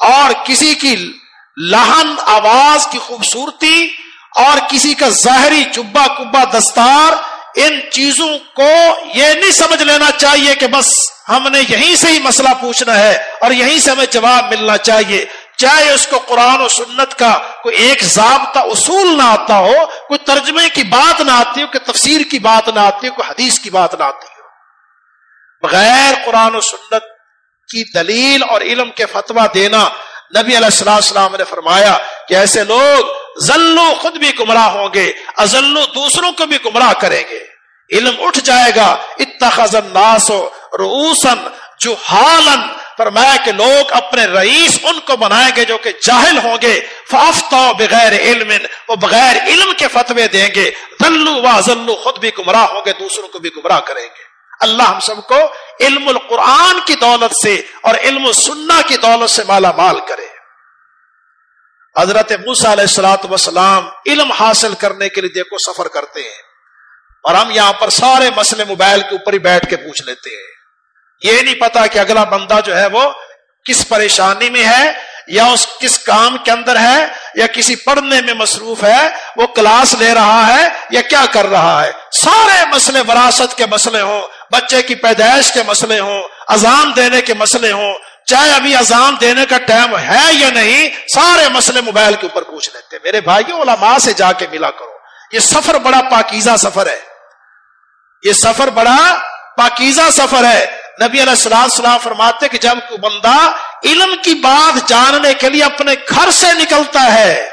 اور کسی کی لہن آواز کی خوبصورتی اور کسی کا ظاہری جبہ کبا دستار، ان چیزوں کو یہ نہیں سمجھ لینا چاہیے کہ بس ہم نے یہیں سے ہی مسئلہ پوچھنا ہے اور یہیں سے ہمیں جواب ملنا چاہیے، چاہے اس کو قرآن و سنت کا کوئی ایک ضابطہ اصول نہ آتا ہو، کوئی ترجمے کی بات نہ آتی ہو، کوئی تفسیر کی بات نہ آتی ہو، کوئی حدیث کی بات نہ آتی ہو، بغیر قرآن و سنت کی دلیل اور علم کے فتویٰ دینا، نبی علیہ السلام نے فرمایا کہ ایسے لوگ ضلو خود بھی گمراہ ہوں گے، اضلو دوسروں کو بھی گمراہ کریں گے، علم اٹھ جائے گا۔ اتخذ الناس رؤوسا جہالا، فرمایا کہ لوگ اپنے رئیس ان کو بنائیں گے جو کہ جاہل ہوں گے، فافتوا بغیر علم، وہ بغیر علم کے فتوے دیں گے، ضلوا واضلوا، خود بھی گمراہ ہوں گے، دوسروں کو بھی گمراہ کریں گے۔ اللہ ہم سب کو علم القرآن کی دولت سے اور علم السنہ کی دولت سے مالا مال کرے۔ حضرت موسیٰ علیہ السلام علم حاصل کرنے کے لیے دیکھو سفر کرتے ہیں، اور ہم یہاں پر سارے مسئلے موبائل کے اوپر ہی بیٹھ کے پوچھ لیتے ہیں، یہ نہیں پتا کہ اگلا بندہ جو ہے وہ کس پریشانی میں ہے، یا اس کس کام کے اندر ہے، یا کسی پڑھنے میں مصروف ہے، وہ کلاس لے رہا ہے یا کیا کر رہا ہے۔ سارے مسئلے، وراثت کے مسئلے ہوں، بچے کی پیدائش کے مسئلے ہوں، اذان دینے کے مسئلے ہوں، چاہے ابھی اذان دینے کا ٹائم ہے یا نہیں، سارے مسئلے موبائل کے اوپر پوچھ لیتے ہیں۔ میرے بھائیوں، علماء سے جا کے ملا کرو، یہ سفر بڑا پاکیزہ سفر ہے، یہ سفر بڑا پاکیزہ سفر ہے۔ نبی علیہ السلام فرماتے کہ جب کوئی بندہ علم کی بات جاننے کے لیے اپنے گھر سے نکلتا ہے،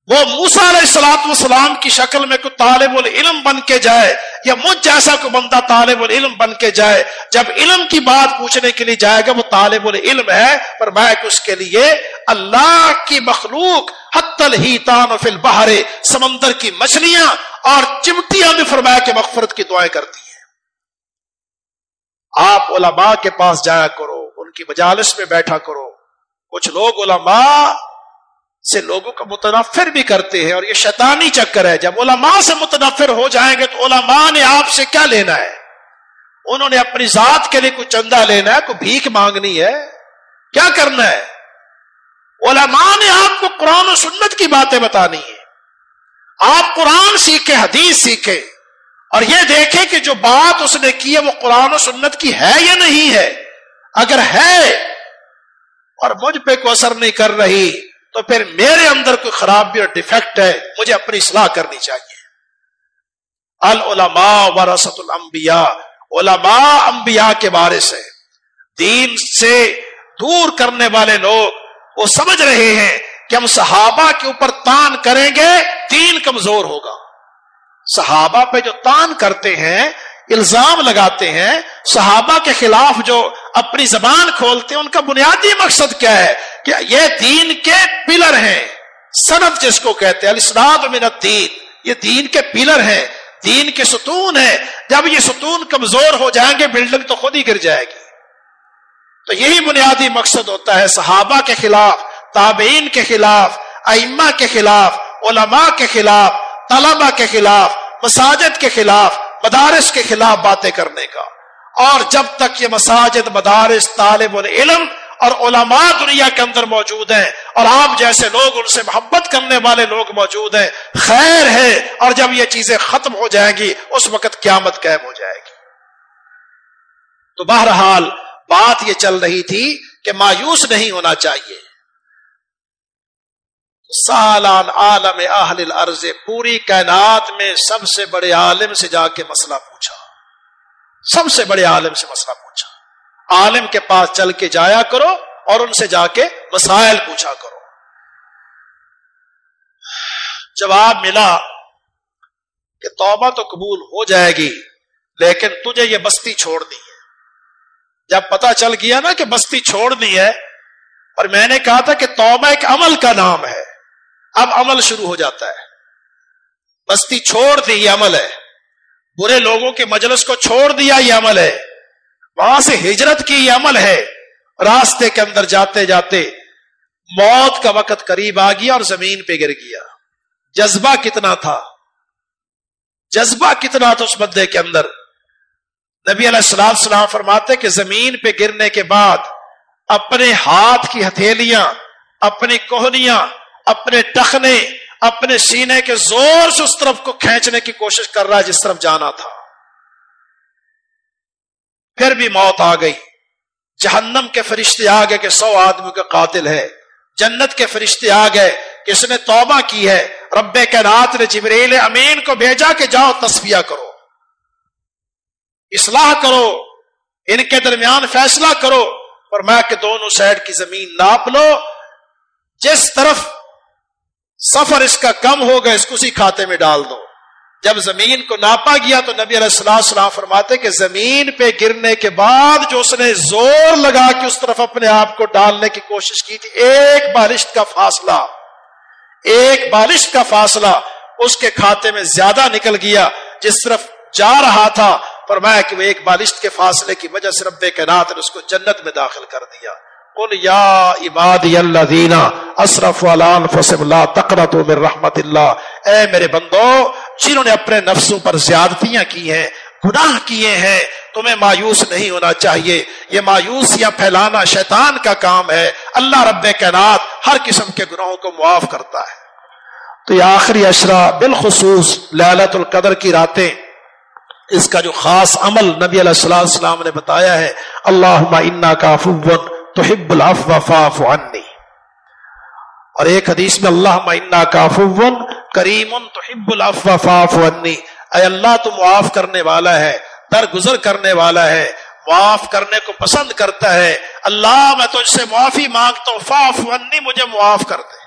وہ موسیٰ علیہ السلام کی شکل میں کوئی طالب العلم بن کے جائے، یا مجھ جیسا کوئی بندہ طالب العلم بن کے جائے، جب علم کی بات پوچھنے کے لیے جائے گا وہ طالب العلم ہے، فرمایا کہ اس کے لیے اللہ کی مخلوق حتی الحیتان فی البحر، سمندر کی مچھلیاں اور چمٹیاں بھی فرمایا کہ مغفرت کی دعائیں کرتی ہیں۔ آپ علماء کے پاس جایا کرو، ان کی مجالس میں بیٹھا کرو۔ کچھ لوگ علماء سے لوگوں کا متنفر بھی کرتے ہیں، اور یہ شیطانی چکر ہے۔ جب علماء سے متنفر ہو جائیں گے تو علماء نے آپ سے کیا لینا ہے؟ انہوں نے اپنی ذات کے لیے کوئی چندہ لینا ہے، کوئی بھیک مانگنی ہے، کیا کرنا ہے؟ علماء نے آپ کو قرآن و سنت کی باتیں بتانی ہے۔ آپ قرآن سیکھیں، حدیث سیکھیں، اور یہ دیکھیں کہ جو بات اس نے کی ہے وہ قرآن و سنت کی ہے یا نہیں ہے۔ اگر ہے اور مجھ پہ کوئی اثر نہیں کر رہی تو پھر میرے اندر کوئی خرابی اور ڈیفیکٹ ہے، مجھے اپنی اصلاح کرنی چاہیے۔ العلماء ورثۃ الانبیاء، علماء انبیاء کے وارث ہیں۔ دین سے دور کرنے والے لوگ وہ سمجھ رہے ہیں کہ ہم صحابہ کے اوپر تان کریں گے دین کمزور ہوگا۔ صحابہ پہ جو تان کرتے ہیں، الزام لگاتے ہیں، صحابہ کے خلاف جو اپنی زبان کھولتے ہیں، ان کا بنیادی مقصد کیا ہے کہ یہ دین کے پلر ہیں، سند جس کو کہتے ہیں، الاسناد من الدین، یہ دین کے پلر ہیں، دین کے ستون ہیں۔ جب یہ ستون کمزور ہو جائیں گے بلڈنگ تو خود ہی گر جائے گی۔ تو یہی بنیادی مقصد ہوتا ہے، صحابہ کے خلاف، تابعین کے خلاف، ائمہ کے خلاف، علماء کے خلاف، طلبہ کے خلاف، مساجد کے خلاف، مدارس کے خلاف باتیں کرنے کا۔ اور جب تک یہ مساجد، مدارس، طالب العلم اور علماء دنیا کے اندر موجود ہیں اور آپ جیسے لوگ ان سے محبت کرنے والے لوگ موجود ہیں، خیر ہے۔ اور جب یہ چیزیں ختم ہو جائیں گی اس وقت قیامت قائم ہو جائے گی۔ تو بہرحال بات یہ چل رہی تھی کہ مایوس نہیں ہونا چاہیے۔ سالان عالم اہل الارض، پوری کائنات میں سب سے بڑے عالم سے جا کے مسئلہ پوچھا، سب سے بڑے عالم سے مسئلہ پوچھا۔ عالم کے پاس چل کے جایا کرو اور ان سے جا کے مسائل پوچھا کرو۔ جواب ملا کہ توبہ تو قبول ہو جائے گی لیکن تجھے یہ بستی چھوڑنی ہے۔ جب پتہ چل گیا نا کہ بستی چھوڑنی ہے، اور میں نے کہا تھا کہ توبہ ایک عمل کا نام ہے، اب عمل شروع ہو جاتا ہے۔ بستی چھوڑ دی، یہ عمل ہے۔ برے لوگوں کے مجلس کو چھوڑ دیا، یہ عمل ہے۔ وہاں سے ہجرت کی، یہ عمل ہے۔ راستے کے اندر جاتے جاتے موت کا وقت قریب آ گیا اور زمین پہ گر گیا۔ جذبہ کتنا تھا، جذبہ کتنا تھا اس بندے کے اندر۔ نبی علیہ السلام فرماتے کہ زمین پہ گرنے کے بعد اپنے ہاتھ کی ہتھیلیاں، اپنی کوہنیاں، اپنے ٹخنے، اپنے سینے کے زور سے اس طرف کو کھینچنے کی کوشش کر رہا ہے جس طرف جانا تھا. پھر بھی موت آ گئی. جہنم کے فرشتے آ گئے کہ 100 آدمیوں کا قاتل ہے. جنت کے فرشتے آ گئے کہ اس نے توبہ کی ہے. رب کائنات نے جبریل امین کو بھیجا کہ جاؤ تصفیہ کرو، اصلاح کرو، ان کے درمیان فیصلہ کرو. فرمایا کہ دونوں سائڈ کی زمین ناپ لو، جس طرف سفر اس کا کم ہوگا اس کو اسی کھاتے میں ڈال دو. جب زمین کو ناپا گیا تو نبی علیہ السلام فرماتے کہ زمین پہ گرنے کے بعد جو اس نے زور لگا کے اس طرف اپنے آپ کو ڈالنے کی کوشش کی تھی، ایک بالشت کا فاصلہ اس کے کھاتے میں زیادہ نکل گیا جس طرف جا رہا تھا. فرمایا کہ وہ ایک بالشت کے فاصلے کی وجہ سے رب کائنات نے اس کو جنت میں داخل کر دیا. قل یا عبادی الذین اسرفوا علی انفسہم لا تقنطوا من رحمت اللہ، اے میرے بندو جنہوں نے اپنے نفسوں پر زیادتیاں کی ہیں، گناہ کیے ہیں، تمہیں مایوس نہیں ہونا چاہیے. یہ مایوسیاں پھیلانا شیطان کا کام ہے. اللہ رب کائنات ہر قسم کے گناہوں کو معاف کرتا ہے. تو یہ آخری عشرہ بالخصوص لیلۃ القدر کی راتیں، اس کا جو خاص عمل نبی علیہ السلام نے بتایا ہے، اللہم انک عفو تحب العفو فاعف عنی. اور ایک حدیث میں اللہم انک عفو کریم تحب العفو فاعف عنی، اے اللہ تو معاف کرنے والا ہے، درگزر کرنے والا ہے، معاف کرنے کو پسند کرتا ہے. اللہ میں تجھ سے معافی مانگتا ہوں، فاعف عنی، مجھے معاف کر دے.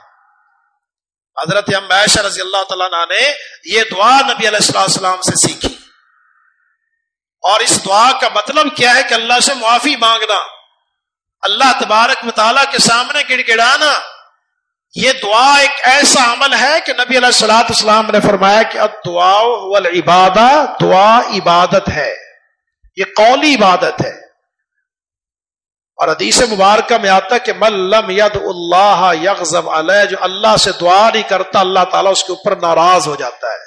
حضرت ام عائشہ رضی اللہ تعالیٰ عنہ نے یہ دعا نبی علیہ السلام سے سیکھی. اور اس دعا کا مطلب کیا ہے کہ اللہ سے معافی مانگنا، اللہ تبارک و تعالیٰ کے سامنے گڑ گڑانا. یہ دعا ایک ایسا عمل ہے کہ نبی علیہ السلام نے فرمایا کہ الدعاء هو العبادہ، دعا عبادت ہے، یہ قولی عبادت ہے. اور حدیث مبارکہ میں آتا کہ من لم يدع اللہ یغضب علیہ، جو اللہ سے دعا نہیں کرتا اللہ تعالیٰ اس کے اوپر ناراض ہو جاتا ہے.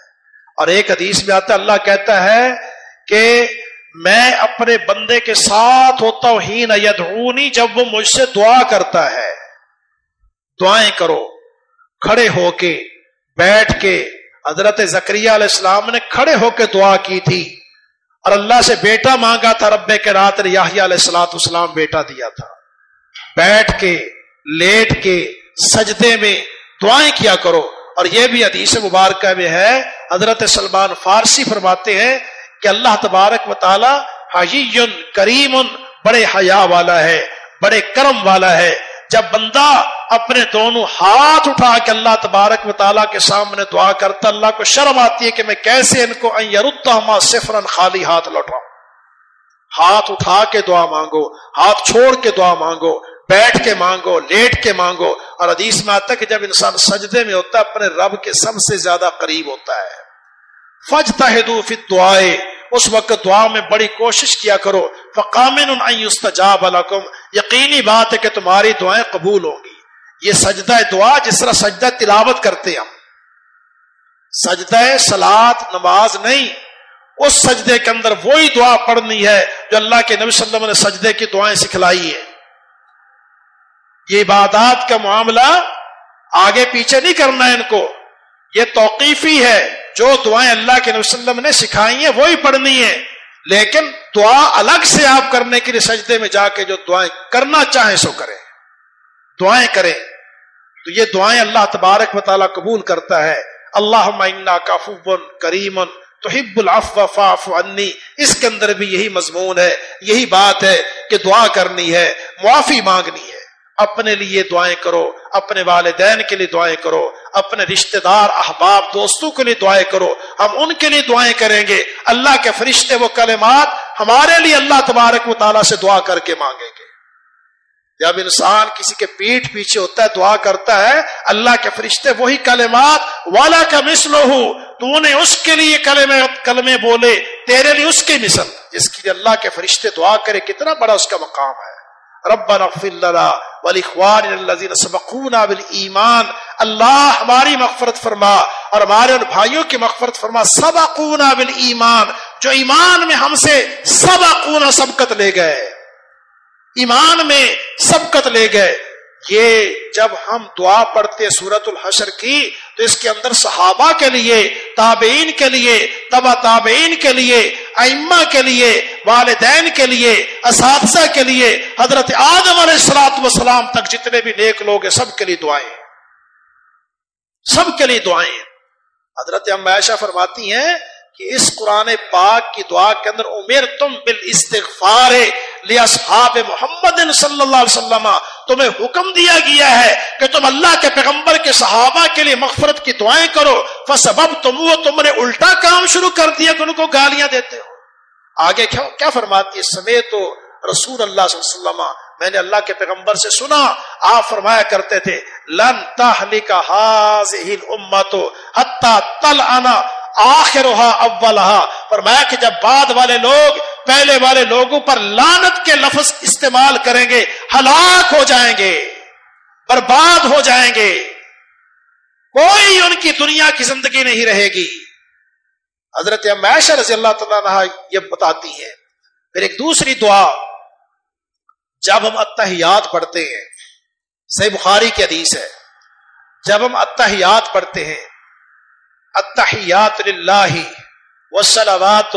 اور ایک حدیث میں آتا اللہ کہتا ہے کہ میں اپنے بندے کے ساتھ ہوتا ہوں حین یدعونی، جب وہ مجھ سے دعا کرتا ہے. دعائیں کرو کھڑے ہو کے، بیٹھ کے. حضرت زکریا علیہ السلام نے کھڑے ہو کے دعا کی تھی اور اللہ سے بیٹا مانگا تھا. رب کائنات نے یحییٰ علیہ السلام بیٹا دیا تھا. بیٹھ کے، لیٹ کے، سجدے میں دعائیں کیا کرو. اور یہ بھی حدیث مبارکہ میں ہے، حضرت سلمان فارسی فرماتے ہیں کہ اللہ تبارک و تعالی حیی کریم، بڑے حیا والا ہے، بڑے کرم والا ہے. جب بندہ اپنے دونوں ہاتھ اٹھا کے اللہ تبارک و تعالیٰ کے سامنے دعا کرتا، اللہ کو شرم آتی ہے کہ میں کیسے ان کو ان یردہما صفرا، خالی ہاتھ لوٹاؤں. ہاتھ اٹھا کے دعا مانگو، ہاتھ چھوڑ کے دعا مانگو، بیٹھ کے مانگو، لیٹ کے مانگو. اور حدیث میں آتا ہے کہ جب انسان سجدے میں ہوتا ہے اپنے رب کے سب سے زیادہ قریب ہوتا ہے. فاجتہدوا فی الدعاء، اس وقت دعا میں بڑی کوشش کیا کرو. فقامن ان یستجاب لکم، یقینی بات ہے کہ تمہاری دعائیں قبول ہوں گی. یہ سجدہ دعا جس طرح سجدہ تلاوت کرتے ہم، سجدہ صلاۃ نماز نہیں، اس سجدے کے اندر وہی دعا پڑھنی ہے جو اللہ کے نبی صلی اللہ علیہ وسلم نے سجدے کی دعائیں سکھلائی ہے. یہ عبادات کا معاملہ آگے پیچھے نہیں کرنا ہے ان کو، یہ توقیفی ہے. جو دعائیں اللہ کے نبی صلی اللہ علیہ وسلم نے سکھائی ہیں وہی پڑھنی ہے. لیکن دعا الگ سے آپ کرنے کے لیے سجدے میں جا کے جو دعائیں کرنا چاہیں سو کریں، دعائیں کریں. تو یہ دعائیں اللہ تبارک و تعالیٰ قبول کرتا ہے. اللہم انک عفو کریم تحب العفو فاعف عنی، اس کے اندر بھی یہی مضمون ہے، یہی بات ہے کہ دعا کرنی ہے، معافی مانگنی ہے. اپنے لیے دعائیں کرو، اپنے والدین کے لیے دعائیں کرو، اپنے رشتہ دار احباب دوستوں کے لیے دعائیں کرو. ہم ان کے لیے دعائیں کریں گے، اللہ کے فرشتے وہ کلمات ہمارے لیے اللہ تبارک و تعالیٰ سے دعا کر کے مانگیں گے. جب انسان کسی کے پیٹھ پیچھے ہوتا ہے دعا کرتا ہے، اللہ کے فرشتے وہی کلمات وَلَكَ مِثْلُهُ، تو نے اس کے لیے کلمے بولے، تیرے لیے اس کی مثل، جس کے لیے اللہ کے فرشتے دعا کرے. کتنا بڑا اس کا مقام ہے. ربنا اغفر لنا ولاخواننا الذين سبقونا بالایمان، اللہ ہماری مغفرت فرما اور ہمارے ان بھائیوں کی مغفرت فرما. سبقونا بالایمان، جو ایمان میں ہم سے سبقونا سبقت لے گئے، ایمان میں سبقت لے گئے. یہ جب ہم دعا پڑھتے سورۃ الحشر کی تو اس کے اندر صحابہ کے لیے، تابعین کے لیے، تبع تابعین کے لیے، ائمہ کے لیے، والدین کے لیے، اساتذہ کے لیے، حضرت آدم علیہ السلام تک جتنے بھی نیک لوگ ہیں سب کے لیے دعائیں ہیں، سب کے لیے دعائیں ہیں. حضرت ام عائشہ فرماتی ہیں کہ اس قرآن پاک کی دعا کے اندر امرتم بالاستغفار لاصحاب محمد صلی اللہ علیہ وسلم، تمہیں حکم دیا گیا ہے کہ تم اللہ کے پیغمبر کے صحابہ کے لیے مغفرت کی دعائیں کرو. فسببتم، تم نے الٹا کام شروع کر دیا کہ ان کو گالیاں دیتے ہو. آگے کیا فرماتی ہے؟ سمیت رسول اللہ صلی اللہ علیہ وسلم، میں نے اللہ کے پیغمبر سے سنا، آپ فرمایا کرتے تھے لن تہلک ہذہ الامۃ حتی تلعن آخرها اولها. فرمایا کہ جب بعد والے لوگ پہلے والے لوگوں پر لعنت کے لفظ استعمال کریں گے ہلاک ہو جائیں گے، برباد ہو جائیں گے، کوئی ان کی دنیا کی زندگی نہیں رہے گی. حضرت ام عائشہ رضی اللہ تعالیٰ عنہا یہ بتاتی ہیں. پھر ایک دوسری دعا جب ہم التحیات پڑھتے ہیں، صحیح بخاری کی حدیث ہے، جب ہم التحیات پڑھتے ہیں، التحیات للہ والصلوات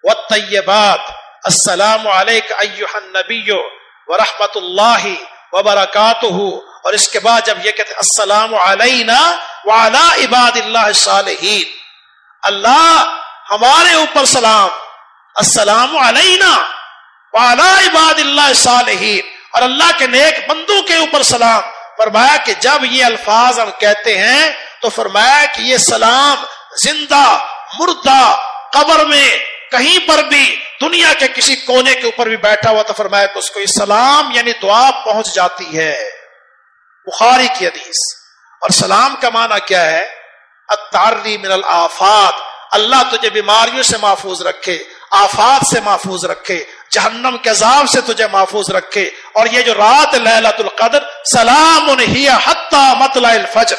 والطیبات السلام علیک ایھا النبی ورحمۃ اللہ وبرکاتہ، اور اس کے بعد جب یہ کہتے ہیں السلام علینا وعلی عباد اللہ الصالحین، اللہ ہمارے اوپر سلام، السلام علینا وعلی عباد اللہ الصالحین، اور اللہ کے نیک بندوں کے اوپر سلام. فرمایا کہ جب یہ الفاظ ہم کہتے ہیں تو فرمایا کہ یہ سلام زندہ، مردہ، قبر میں، کہیں پر بھی، دنیا کے کسی کونے کے اوپر بھی بیٹھا ہوا تو فرمایا کہ اس کو یہ سلام یعنی دعا پہنچ جاتی ہے. بخاری کی حدیث. اور سلام کا معنی کیا ہے؟ التعری من الآفات، اللہ تجھے بیماریوں سے محفوظ رکھے، آفات سے محفوظ رکھے، جہنم کے عذاب سے تجھے محفوظ رکھے. اور یہ جو رات لیلۃ القدر سلام ہی حتی مطلع الفجر،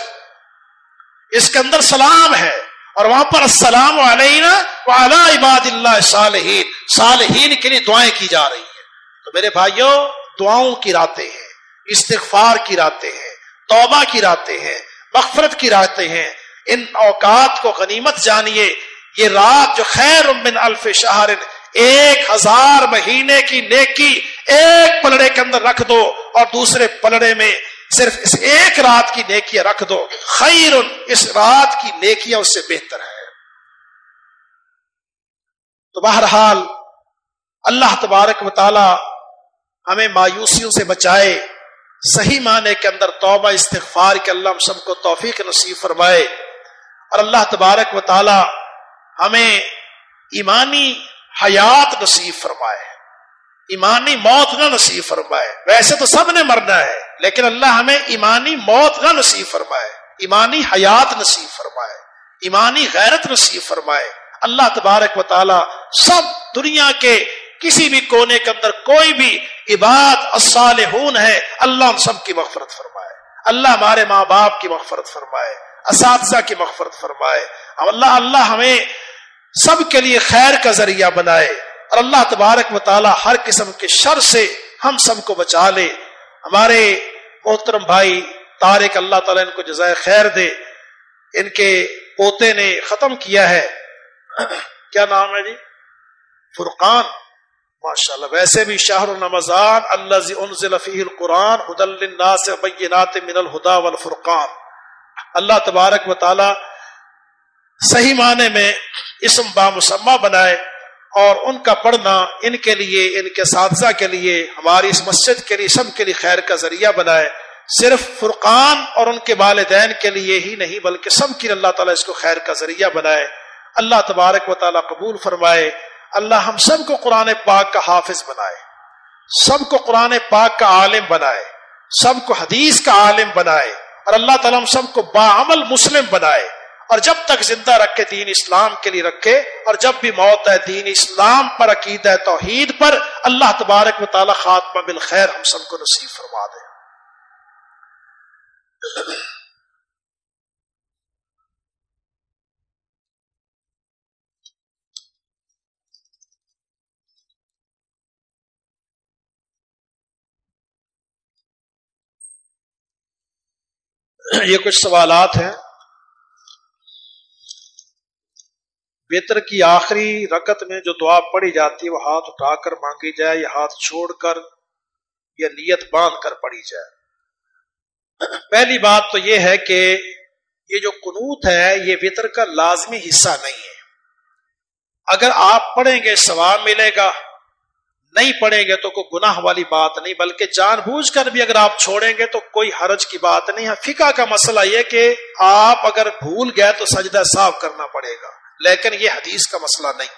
اس کے اندر سلام ہے، اور وہاں پر السلام علینا وعلی عباد اللہ الصالحین، صالحین کے لیے دعائیں کی جا رہی ہیں. تو میرے بھائیوں، دعاؤں کی راتیں ہیں، استغفار کی راتیں ہیں، توبہ کی راتیں ہیں، مغفرت کی راتیں ہیں. ان اوقات کو غنیمت جانیے. یہ رات جو خیر من الف شہر، 1000 مہینے کی نیکی ایک پلڑے کے اندر رکھ دو اور دوسرے پلڑے میں صرف اس ایک رات کی نیکیاں رکھ دو، خیر، اس رات کی نیکیاں اس سے بہتر ہے. تو بہرحال اللہ تبارک و تعالی ہمیں مایوسیوں سے بچائے، صحیح معنی کے اندر توبہ استغفار کے اللہ ہم سب کو توفیق نصیب فرمائے، اور اللہ تبارک و تعالی ہمیں ایمانی حیات نصیب فرمائے، ایمانی موت نہ نصیب فرمائے. ویسے تو سب نے مرنا ہے، لیکن اللہ ہمیں ایمانی موت نہ نصیب فرمائے، ایمانی حیات نصیب فرمائے، ایمانی غیرت نصیب فرمائے. اللہ تبارک و تعالی سب دنیا کے کسی بھی کونے کے اندر کوئی بھی عباد الصالحون ہے، اللہ ہم سب کی مغفرت فرمائے. اللہ ہمارے ماں باپ کی مغفرت فرمائے، اساتذہ کی مغفرت فرمائے. اللہ ہمیں سب کے لیے خیر کا ذریعہ بنائے، اور اللہ تبارک و تعالی ہر قسم کے شر سے ہم سب کو بچا لے. ہمارے محترم بھائی طارق، اللہ تعالیٰ ان کو جزائے خیر دے، ان کے پوتے نے ختم کیا ہے، کیا نام ہے جی؟ فرقان. ماشاءاللہ. ویسے بھی شہر رمضان الذی انزل فیہ القرآن ھدی للناس وبینات من الھدی والفرقان. اللہ تبارک و تعالی صحیح معنی میں اسم بامسمہ بنائے، اور ان کا پڑھنا ان کے لیے، ان کے اساتذہ کے لیے، ہماری اس مسجد کے لیے، سب کے لیے خیر کا ذریعہ بنائے. صرف فرقان اور ان کے والدین کے لیے ہی نہیں بلکہ سب کے لیے اللہ تعالیٰ اس کو خیر کا ذریعہ بنائے. اللہ تبارک و تعالیٰ قبول فرمائے. اللہ ہم سب کو قرآن پاک کا حافظ بنائے، سب کو قرآن پاک کا عالم بنائے، سب کو حدیث کا عالم بنائے، اور اللہ تعالیٰ ہم سب کو باعمل مسلم بنائے. اور جب تک زندہ رکھے دین اسلام کے لیے رکھے، اور جب بھی موت ہے دین اسلام پر، عقیدہ توحید پر. اللہ تبارک و تعالی خاتمہ بالخیر ہم سب کو نصیب فرما دے. یہ کچھ سوالات ہیں۔ وتر کی آخری رکعت میں جو دعا پڑھی جاتی ہے وہ ہاتھ اٹھا کر مانگی جائے یا ہاتھ چھوڑ کر یا نیت باندھ کر پڑھی جائے؟ پہلی بات تو یہ ہے کہ یہ جو قنوت ہے یہ وتر کا لازمی حصہ نہیں ہے۔ اگر آپ پڑھیں گے ثواب ملے گا، نہیں پڑھیں گے تو کوئی گناہ والی بات نہیں، بلکہ جان بوجھ کر بھی اگر آپ چھوڑیں گے تو کوئی حرج کی بات نہیں ہے۔ فقہ کا مسئلہ یہ کہ آپ اگر بھول گئے تو سجدہ صاف کرنا پڑے گا، لیکن یہ حدیث کا مسئلہ نہیں۔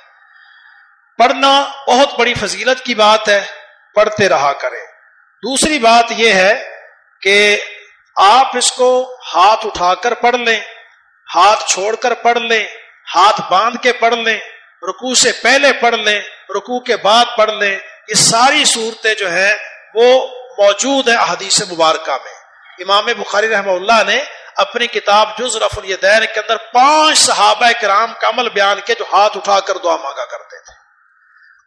پڑھنا بہت بڑی فضیلت کی بات ہے، پڑھتے رہا کریں۔ دوسری بات یہ ہے کہ آپ اس کو ہاتھ اٹھا کر پڑھ لیں، ہاتھ چھوڑ کر پڑھ لیں، ہاتھ باندھ کے پڑھ لیں، رکوع سے پہلے پڑھ لیں، رکوع کے بعد پڑھ لیں، یہ ساری صورتیں جو ہیں وہ موجود ہیں احادیث مبارکہ میں۔ امام بخاری رحمہ اللہ نے اپنی کتاب جز رفع الیدین کے اندر 5 صحابہ کرام کا عمل بیان کیا جو ہاتھ اٹھا کر دعا مانگا کرتے تھے۔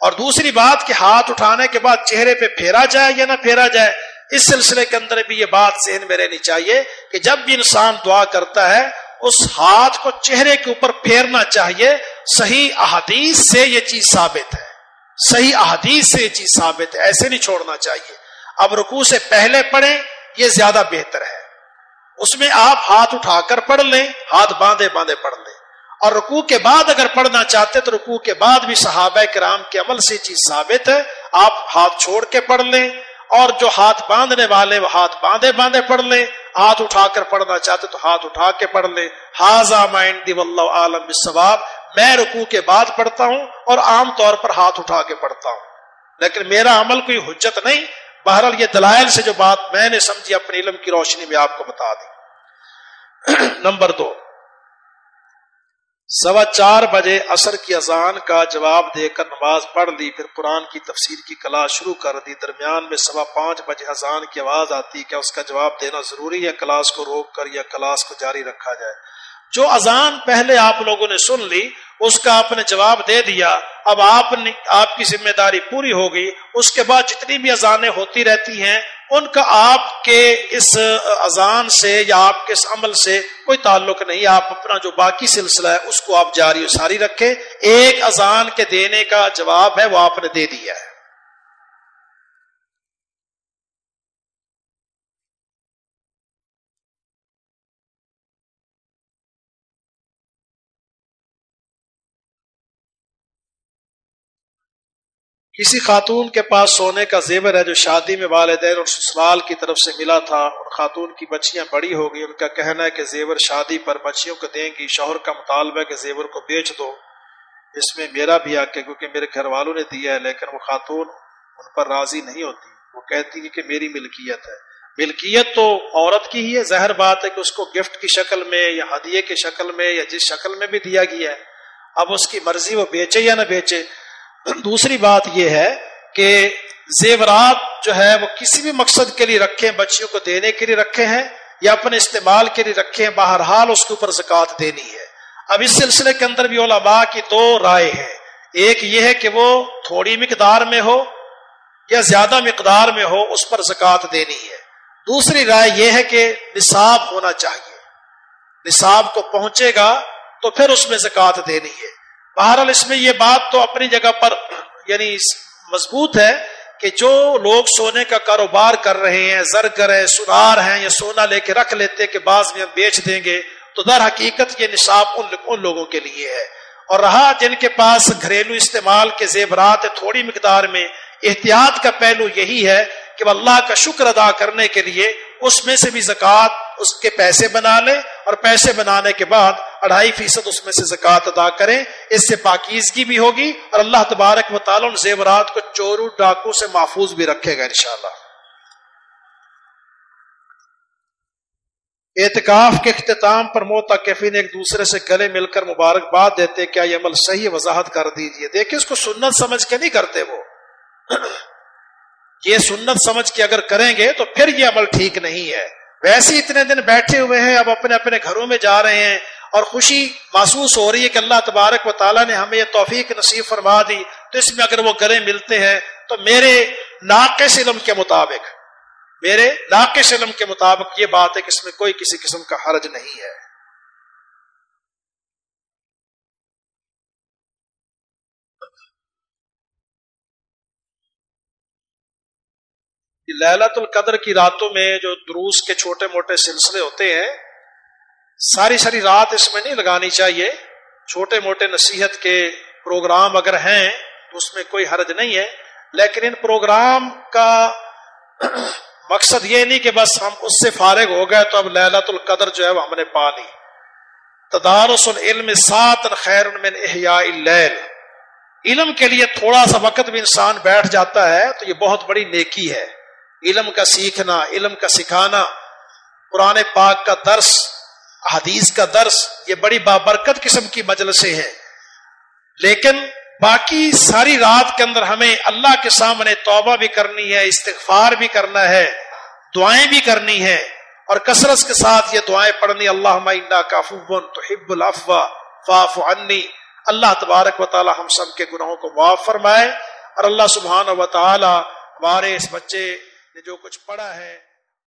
اور دوسری بات کہ ہاتھ اٹھانے کے بعد چہرے پہ پھیرا جائے یا نہ پھیرا جائے، اس سلسلے کے اندر بھی یہ بات ذہن میں رہنی چاہیے کہ جب بھی انسان دعا کرتا ہے اس ہاتھ کو چہرے کے اوپر پھیرنا چاہیے۔ صحیح احادیث سے یہ چیز ثابت ہے، صحیح احادیث سے یہ چیز ثابت ہے، ایسے نہیں چھوڑنا چاہیے۔ اب رکوع سے پہلے پڑھیں یہ زیادہ بہتر ہے، اس میں آپ ہاتھ اٹھا کر پڑھ لیں، ہاتھ باندھے باندھے پڑھ لیں۔ اور رکوع کے بعد اگر پڑھنا چاہتے تو رکوع کے بعد بھی صحابہ کرام کے عمل سے چیز ثابت ہے، آپ ہاتھ چھوڑ کے پڑھ لیں، اور جو ہاتھ باندھنے والے وہ ہاتھ باندھے باندھے پڑھ لیں، ہاتھ اٹھا کر پڑھنا چاہتے تو ہاتھ اٹھا کے پڑھ لیں۔ ھذا ما عندی واللہ اعلم بالصواب۔ میں رکوع کے بعد پڑھتا ہوں اور عام طور پر ہاتھ اٹھا کے پڑھتا ہوں، لیکن میرا عمل کوئی حجت نہیں۔ بہرحال یہ دلائل سے جو بات میں نے سمجھی اپنے علم کی روشنی میں آپ کو بتا دی۔ نمبر 2، 4:15 بجے عصر کی اذان کا جواب دے کر نماز پڑھ لی، پھر قرآن کی تفسیر کی کلاس شروع کر دی، درمیان میں 5:15 بجے اذان کی آواز آتی، کیا اس کا جواب دینا ضروری ہے؟ کلاس کو روک کر یا کلاس کو جاری رکھا جائے؟ جو اذان پہلے آپ لوگوں نے سن لی اس کا آپ نے جواب دے دیا، اب آپ کی ذمہ داری پوری ہو گئی۔ اس کے بعد جتنی بھی اذانیں ہوتی رہتی ہیں ان کا آپ کے اس اذان سے یا آپ کے اس عمل سے کوئی تعلق نہیں، آپ اپنا جو باقی سلسلہ ہے اس کو آپ جاری و ساری رکھیں۔ ایک اذان کے دینے کا جواب ہے وہ آپ نے دے دیا ہے۔ کسی خاتون کے پاس سونے کا زیور ہے جو شادی میں والدین اور سسرال کی طرف سے ملا تھا، ان خاتون کی بچیاں بڑی ہو گئی، ان کا کہنا ہے کہ زیور شادی پر بچیوں کو دیں گی، شوہر کا مطالبہ ہے کہ زیور کو بیچ دو، اس میں میرا بھی حق ہے کیونکہ میرے گھر والوں نے دیا ہے، لیکن وہ خاتون ان پر راضی نہیں ہوتی، وہ کہتی ہے کہ میری ملکیت ہے۔ ملکیت تو عورت کی ہی ہے، ظاہر بات ہے کہ اس کو گفٹ کی شکل میں یا ہدیے کی شکل میں یا جس شکل میں بھی دیا گیا ہے، اب اس کی مرضی وہ بیچے یا نہ بیچے۔ دوسری بات یہ ہے کہ زیورات جو ہے وہ کسی بھی مقصد کے لیے رکھے ہیں، بچیوں کو دینے کے لیے رکھے ہیں یا اپنے استعمال کے لیے رکھے ہیں، بہرحال اس کے اوپر زکوٰۃ دینی ہے۔ اب اس سلسلے کے اندر بھی علماء کی 2 رائے ہیں، ایک یہ ہے کہ وہ تھوڑی مقدار میں ہو یا زیادہ مقدار میں ہو اس پر زکوٰۃ دینی ہے۔ دوسری رائے یہ ہے کہ نصاب ہونا چاہیے، نصاب کو پہنچے گا تو پھر اس میں زکوٰۃ دینی ہے۔ بہرحال اس میں یہ بات تو اپنی جگہ پر یعنی مضبوط ہے کہ جو لوگ سونے کا کاروبار کر رہے ہیں، زرگر ہیں، سنار ہیں، یا سونا لے کے رکھ لیتے کہ بعض میں ہم بیچ دیں گے، تو در حقیقت یہ نصاب ان لوگوں کے لیے ہے۔ اور رہا جن کے پاس گھریلو استعمال کے زیورات تھوڑی مقدار میں، احتیاط کا پہلو یہی ہے کہ وہ اللہ کا شکر ادا کرنے کے لیے اس میں سے بھی زکوٰۃ اس کے پیسے بنا لیں، اور پیسے بنانے کے بعد 2.5% اس میں سے زکوٰۃ ادا کریں، اس سے پاکیزگی بھی ہوگی اور اللہ تبارک و تعالیٰ ان زیورات کو چورو ڈاکو سے محفوظ بھی رکھے گا انشاءاللہ۔ اعتکاف کے اختتام پر معتکفین ایک دوسرے سے گلے مل کر مبارکباد دیتے، کیا یہ عمل صحیح ہے؟ وضاحت کر دیجئے۔ دیکھیں اس کو سنت سمجھ کے نہیں کرتے، وہ یہ سنت سمجھ کے اگر کریں گے تو پھر یہ عمل ٹھیک نہیں ہے۔ ویسے اتنے دن بیٹھے ہوئے ہیں، اب اپنے اپنے گھروں میں جا رہے ہیں اور خوشی محسوس ہو رہی ہے کہ اللہ تبارک و تعالیٰ نے ہمیں یہ توفیق نصیب فرما دی، تو اس میں اگر وہ گلے ملتے ہیں تو میرے ناقص علم کے مطابق میرے ناقص علم کے مطابق یہ بات ہے کہ اس میں کوئی کسی قسم کا حرج نہیں ہے۔ لیلۃ القدر کی راتوں میں جو دروس کے چھوٹے موٹے سلسلے ہوتے ہیں، ساری ساری رات اس میں نہیں لگانی چاہیے۔ چھوٹے موٹے نصیحت کے پروگرام اگر ہیں تو اس میں کوئی حرج نہیں ہے، لیکن ان پروگرام کا مقصد یہ نہیں کہ بس ہم اس سے فارغ ہو گئے تو اب لیلۃ القدر جو ہے وہ ہم نے پا لی۔ تدارس العلم ساعۃ خیر من احیاء اللیل، علم کے لیے تھوڑا سا وقت بھی انسان بیٹھ جاتا ہے تو یہ بہت بڑی نیکی ہے۔ علم کا سیکھنا، علم کا سکھانا، قرآن پاک کا درس، حدیث کا درس، یہ بڑی بابرکت قسم کی مجلسیں ہیں، لیکن باقی ساری رات کے اندر ہمیں اللہ کے سامنے توبہ بھی کرنی ہے، استغفار بھی کرنا ہے، دعائیں بھی کرنی ہے، اور کثرت کے ساتھ یہ دعائیں پڑھنی، اللہم انک عفو تحب العفو فاعف عنی۔ اللہ تبارک و تعالی ہم سب کے گناہوں کو معاف فرمائے، اور اللہ سبحانہ و تعالی ہمارے اس بچے نے جو کچھ پڑھا ہے